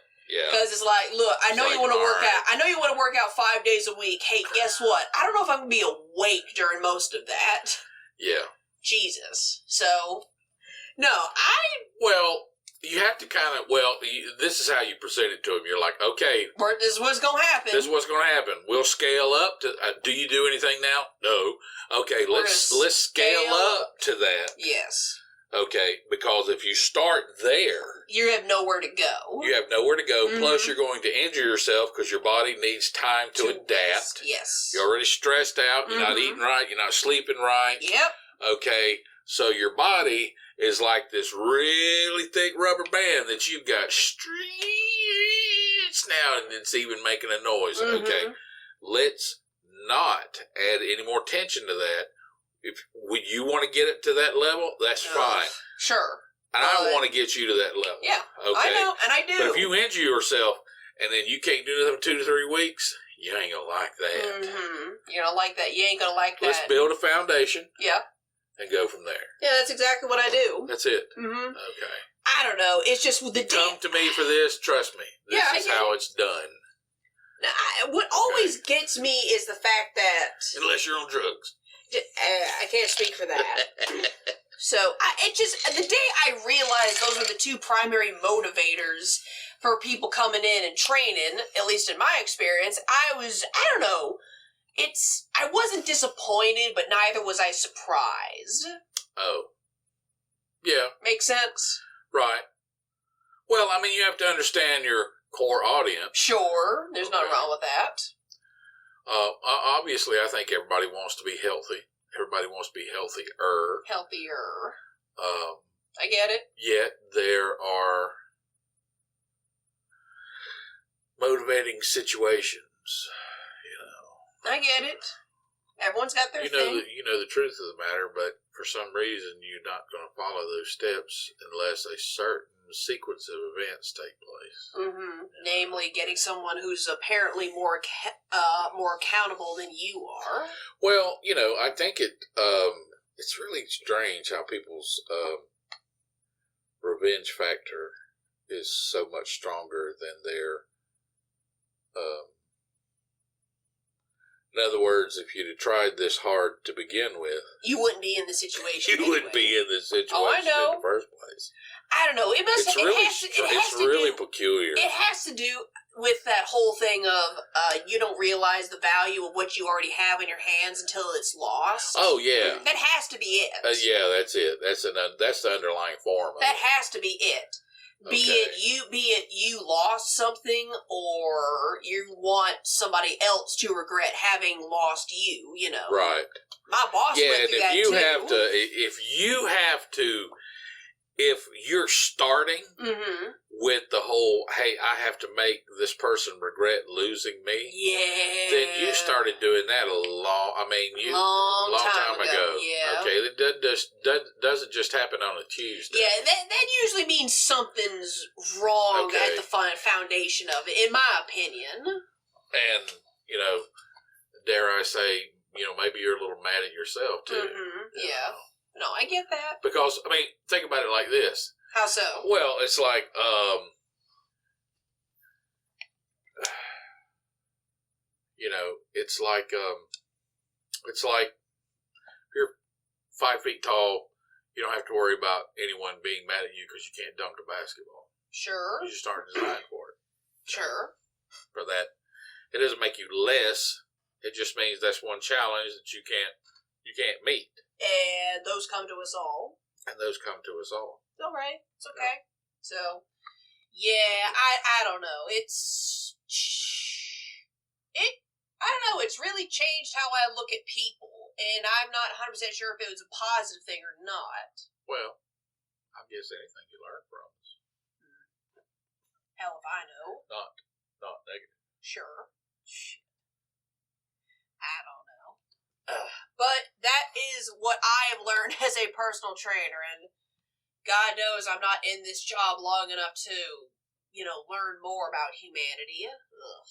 Because it's like, look, I know you want to work out. I know you want to work out 5 days a week. Hey, guess what? I don't know if I'm gonna be awake during most of that. Yeah. Jesus. So, no, you have to kind of, this is how you present it to them. You're like, okay. This is what's going to happen. This is what's going to happen. We'll scale up to, do you do anything now? No. Okay, let's scale up to that. Yes. Okay, because if you start there. You have nowhere to go. You have nowhere to go. Mm-hmm. Plus, you're going to injure yourself because your body needs time to adapt. Rest. Yes. You're already stressed out. You're not eating right. You're not sleeping right. Yep. Okay, so your body is like this really thick rubber band that you've got stretched now, and it's even making a noise. Mm-hmm. Okay, let's not add any more tension to that. If you want to get it to that level, that's fine. Sure. And I want to get you to that level. Yeah, okay? I know, and I do. But if you injure yourself and then you can't do nothing for 2 to 3 weeks, you ain't going to like that. Mm-hmm. You don't like that. You ain't going to like that. Let's build a foundation. Yeah. And go from there. Yeah, that's exactly what I do. That's it. Mm-hmm. Okay. I don't know. It's just the come to me for this. Trust me. This is how it's done. Now, what always gets me is the fact that unless you're on drugs, I can't speak for that. So the day I realized those were the two primary motivators for people coming in and training, at least in my experience, I don't know. I wasn't disappointed, but neither was I surprised. Oh. Yeah. Makes sense? Right. Well, I mean, you have to understand your core audience. Sure. There's nothing wrong with that. Obviously, I think everybody wants to be healthy. Everybody wants to be healthier. Healthier. I get it. Yet there are motivating situations. I get it. Everyone's got their thing. You know the truth of the matter, but for some reason you're not going to follow those steps unless a certain sequence of events take place. Mm-hmm. Namely, getting someone who's apparently more accountable than you are. Well, I think it's really strange how people's revenge factor is so much stronger than their. In other words, if you'd have tried this hard to begin with, you wouldn't be in the situation. You wouldn't be in this situation in the first place. I don't know. It's really peculiar. It has to do with that whole thing of you don't realize the value of what you already have in your hands until it's lost. Oh yeah, that has to be it. Yeah, that's it. That's the underlying form. That has to be it. Be it you lost something, or you want somebody else to regret having lost you. Right. My boss went through that too. If you're starting with the whole, hey, I have to make this person regret losing me. Yeah. Then you started doing that long time ago. Yeah. Okay. It doesn't just happen on a Tuesday. Yeah. That usually means something's wrong at the foundation of it, in my opinion. And, dare I say, maybe you're a little mad at yourself too. Yeah. No, I get that. Because, think about it like this. How so? Well, it's like, it's like you're 5 feet tall. You don't have to worry about anyone being mad at you because you can't dunk a basketball. Sure. You just aren't designed for it. Sure. For that, it doesn't make you less. It just means that's one challenge that you can't meet. And those come to us all. All right. It's okay. So, yeah, I don't know. I don't know. It's really changed how I look at people. And I'm not 100% sure if it was a positive thing or not. Well, I guess anything you learn from is. Hell if I know. Not negative. Sure. I don't know. But that is what I have learned as a personal trainer, and God knows I'm not in this job long enough to, learn more about humanity. Ugh.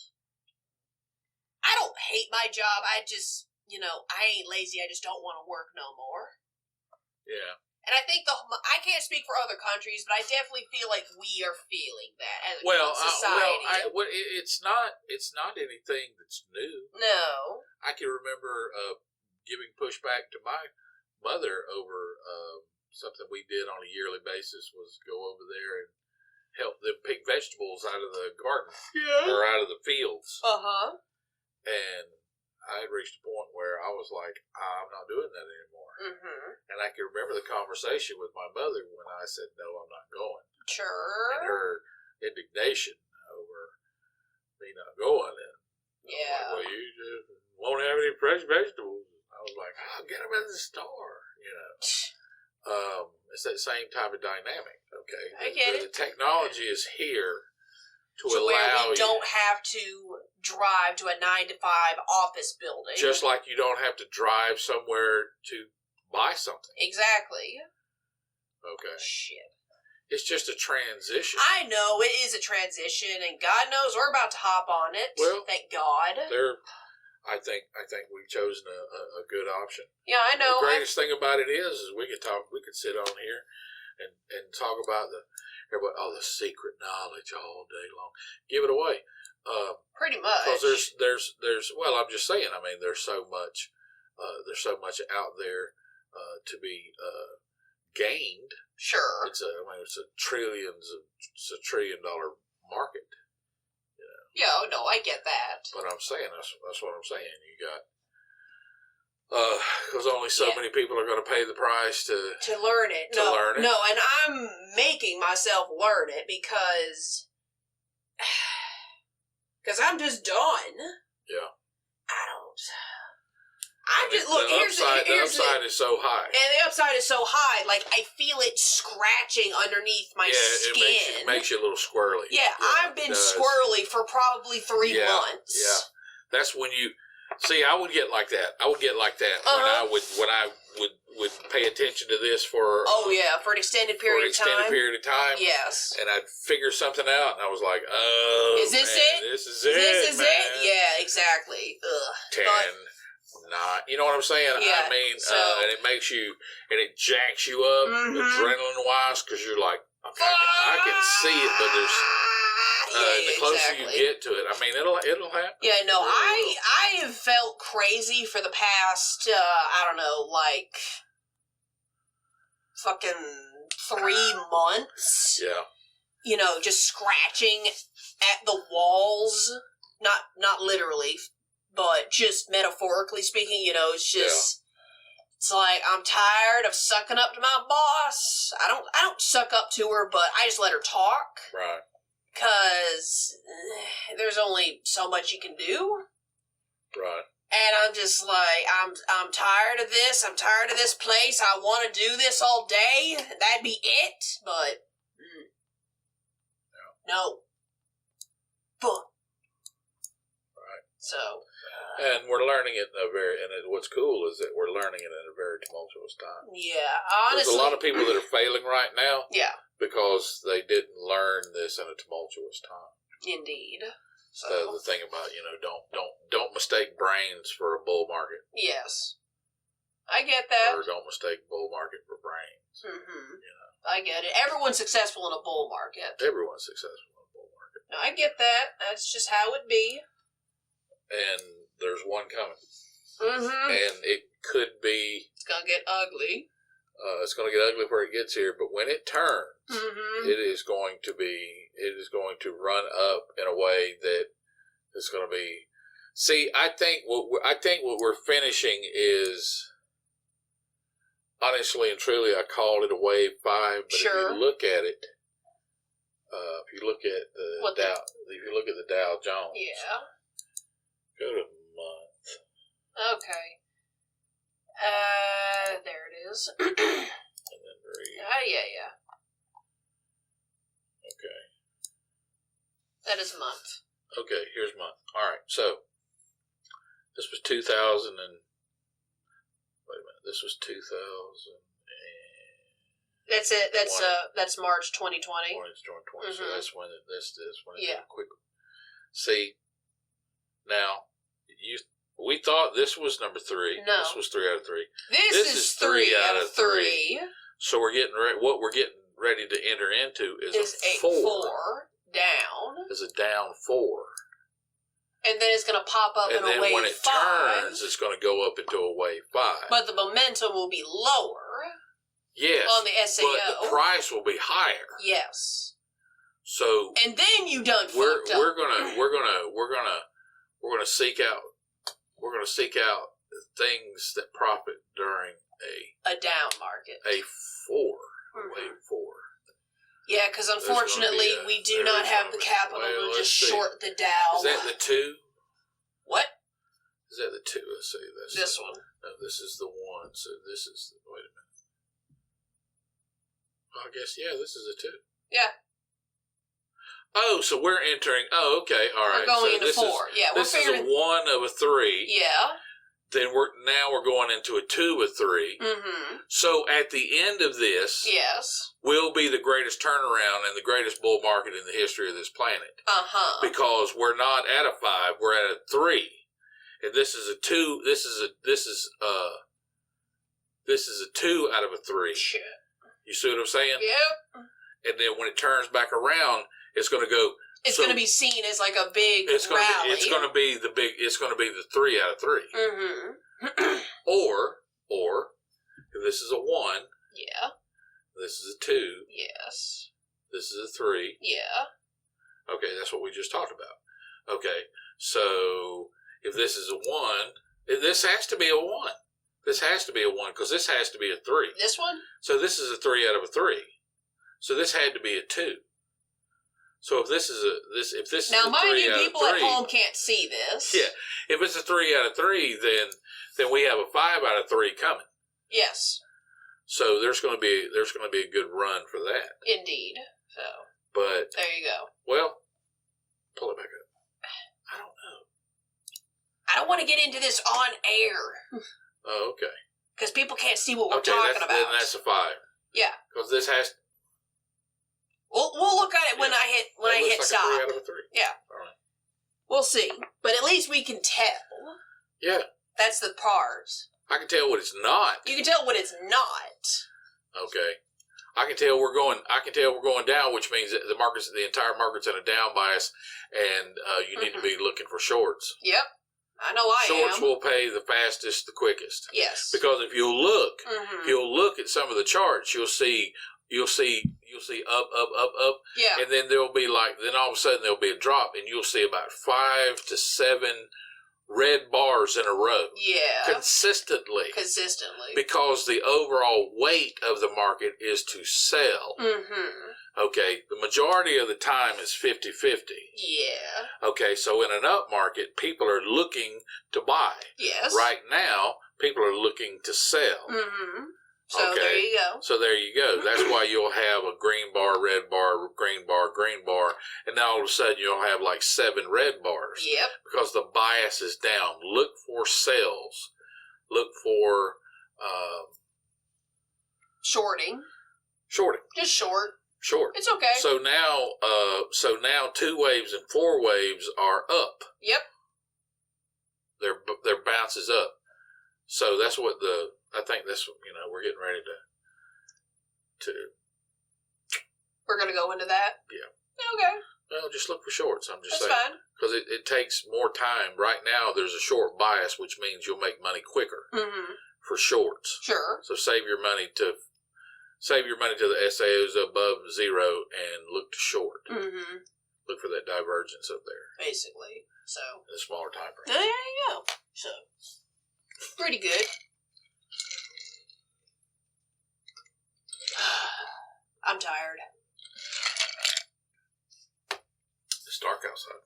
I don't hate my job. I just, I ain't lazy. I just don't want to work no more. Yeah. And I think I can't speak for other countries, but I definitely feel like we are feeling that as a society. It's not anything that's new. No. I can remember giving pushback to my mother over something we did on a yearly basis was go over there and help them pick vegetables out of the garden or out of the fields. And I had reached a point where I was like, I'm not doing that anymore. And I can remember the conversation with my mother when I said, no, I'm not going. Sure. And her indignation over me not going. And yeah. Like, well, you just won't have any fresh vegetables. I was like, I'll get them at the store. It's that same type of dynamic. Okay. I get it. The technology is here to allow where we don't have to drive to a 9-to-5 office building. Just like you don't have to drive somewhere to buy something. Exactly. Okay. Shit. It's just a transition. I know it is a transition, and God knows we're about to hop on it. Well, thank God. I think we've chosen a good option. Yeah, I know. The greatest thing about it is we could sit on here and talk about the secret knowledge all day long. Give it away. Pretty much. Because there's I'm just saying. There's so much out there to be gained. Sure. It's a $1 trillion market. Yeah, no, I get that. But I'm saying that's what I'm saying. You got because only so many people are going to pay the price to learn it. No, and I'm making myself learn it because I'm just done. Yeah. I The upside is so high. And the upside is so high, like, I feel it scratching underneath my skin. It makes you a little squirrely. Yeah, I've been squirrely for probably 3 months. Yeah, that's when you... See, I would get like that. When I would pay attention to this for... for an extended period of time. Yes. And I'd figure something out, and I was like, oh, Is this it? This is it, Yeah, exactly. Ugh. 10, 9. You know what I'm saying? Yeah. I mean, and it makes you... And it jacks you up, adrenaline-wise, because you're like, okay, I can see it, but there's... the closer you get to it, I mean, it'll happen. Yeah, no, I have felt crazy for the past, I don't know, like, fucking 3 months. Yeah. You know, just scratching at the walls, not literally, but just metaphorically speaking, you know, it's just, it's like, I'm tired of sucking up to my boss. I don't suck up to her, but I just let her talk. Right. Because there's only so much you can do. Right. And I'm just like, I'm tired of this. I'm tired of this place. I want to do this all day. That'd be it. But, no. But. Right. So. And we're learning it what's cool is that we're learning it in a very tumultuous time. Yeah, honestly. There's a lot of people that are failing right now. Yeah. Because they didn't learn this in a tumultuous time. Indeed. So the thing about, don't mistake brains for a bull market. Yes. I get that. Or don't mistake bull market for brains. Mm-hmm. I get it. Everyone's successful in a bull market. Everyone's successful in a bull market. No, I get that. That's just how it be. And there's one coming. Mm-hmm. And it could be... It's going to get ugly. It's going to get ugly before it gets here, but when it turns, it is going to run up in a way that is going to be. See, I think what we're finishing is, honestly and truly, I call it a wave 5. But if you look at it, if you look at the Dow Jones, go to month. Okay. There it is. And then read. Yeah. Okay. That is month. Okay, here's month. All right, so this was 2000 and... Wait a minute, this was 2000 and... That's it. That's March 2020. March 2020. So that's when this quick. See, now, we thought this was number 3. No. This was 3 out of 3. This is 3 out of 3. So we're getting ready. What we're getting ready to enter into is a 4. 4 down. Is a down 4. And then it's going to pop up in a wave 5. And then when it turns, it's going to go up into a wave 5. But the momentum will be lower. Yes. On the SAO. But the price will be higher. Yes. So. And then you done fucked up. We're gonna seek out. We're going to seek out things that profit during a down market. A 4, wave 4. Yeah, because unfortunately we do not have the capital to just short the Dow. Is that the 2? What? Is that the 2? Let's see. That's this one. No, this is the 1. So this is the... Wait a minute. I guess, this is a 2. Yeah. Oh, so we're entering... Oh, okay. All right. We're going into 4. This is a 1 of a 3. Yeah. Then we're going into a 2 of 3. Mm-hmm. So at the end of this... Yes. Will be the greatest turnaround and the greatest bull market in the history of this planet. Uh-huh. Because we're not at a 5, we're at a 3. And this is a 2... This is a 2 out of a 3. Shit. You see what I'm saying? Yep. And then when it turns back around... It's going to go. It's going to be seen as like a big rally. It's going to be the 3 out of 3. Mm-hmm. or if this is a 1. Yeah. This is a 2. Yes. This is a 3. Yeah. Okay, that's what we just talked about. Okay, so if this is a 1, this has to be a 1. This has to be a 1 because this has to be a 3. This one. So this is a 3 out of a 3. So this had to be a 2. So if this is now, mind you, people at home can't see this. Yeah, if it's a 3 out of 3, then we have a 5 out of 3 coming. Yes. So there's going to be a good run for that. Indeed. So. But there you go. Well, pull it back up. I don't know. I don't want to get into this on air. Oh, okay. Because people can't see what we're talking about. Then that's a 5. Yeah. Because this has. We'll look at it when I hit like stop. A 3 out of a 3. Yeah. All right. We'll see, but at least we can tell. Yeah. That's the part. I can tell what it's not. You can tell what it's not. Okay. I can tell we're going down, which means that the entire market's in a down bias, and you need to be looking for shorts. Yep. I know I am. Shorts will pay the fastest, the quickest. Yes. Because if you'll look at some of the charts, you'll see up, Yeah. and then then all of a sudden there'll be a drop, and you'll see about 5 to 7 red bars in a row. Yeah. Consistently. Because the overall weight of the market is to sell. Mm-hmm. Okay, the majority of the time is 50-50. Yeah. Okay, so in an up market, people are looking to buy. Yes. Right now, people are looking to sell. Mm-hmm. So there you go. So there you go. That's why you'll have a green bar, red bar, green bar, and then all of a sudden you'll have like 7 red bars. Yep. Because the bias is down. Look for sales. Look for shorting. Just short. It's okay. So now 2 waves and 4 waves are up. Yep. Their bounce is up. So that's what I think that's, we're getting ready to. We're going to go into that? Yeah. Okay. Well, just look for shorts. I'm just saying. That's fine. Because it takes more time. Right now, there's a short bias, which means you'll make money quicker for shorts. Sure. So save your money to the SAOs above 0 and look to short. Mm-hmm. Look for that divergence up there. Basically. So. In a smaller time frame. There you go. So. Pretty good. I'm tired. It's dark outside.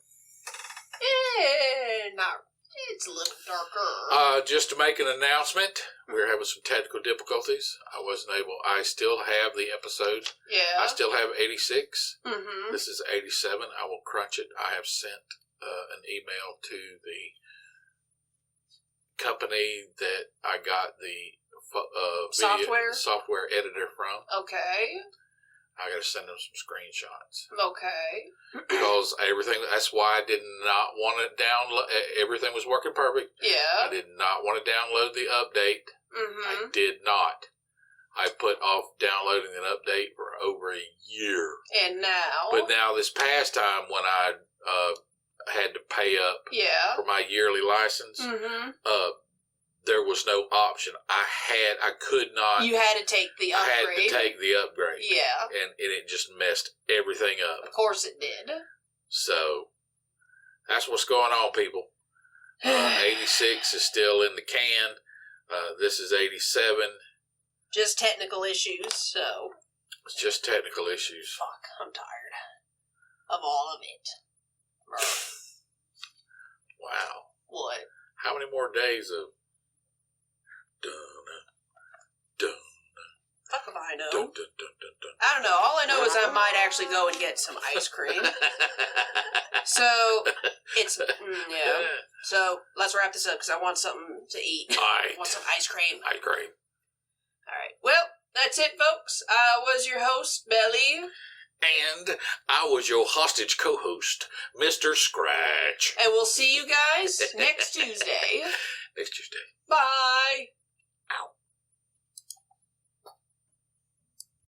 It's a little darker. Just to make an announcement, we're having some technical difficulties. I still have the episodes. Yeah. I still have 86. Mm-hmm. This is 87. I will crunch it. I have sent an email to the company that I got the software editor from. Okay. I got to send them some screenshots. Okay. Because that's why I did not want to download. Everything was working perfect. Yeah. I did not want to download the update. Mm-hmm. I did not. I put off downloading an update for over a year. And now? But now this past time when I had to pay up for my yearly license, there was no option. I could not. You had to take the upgrade. I had to take the upgrade. Yeah. And it just messed everything up. Of course it did. So, that's what's going on, people. 86 is still in the can. This is 87. Just technical issues, so. It's just technical issues. Fuck, I'm tired of all of it. Wow. What? How many more days of Fuck if I know. I don't know. All I know is I might actually go and get some ice cream. So, it's, yeah. So, let's wrap this up because I want something to eat. All right. I want some ice cream. Ice cream. All right. Well, that's it, folks. I was your host, Bel-E. And I was your hostage co-host, Mr. Scratch. And we'll see you guys next Tuesday. Next Tuesday. Bye.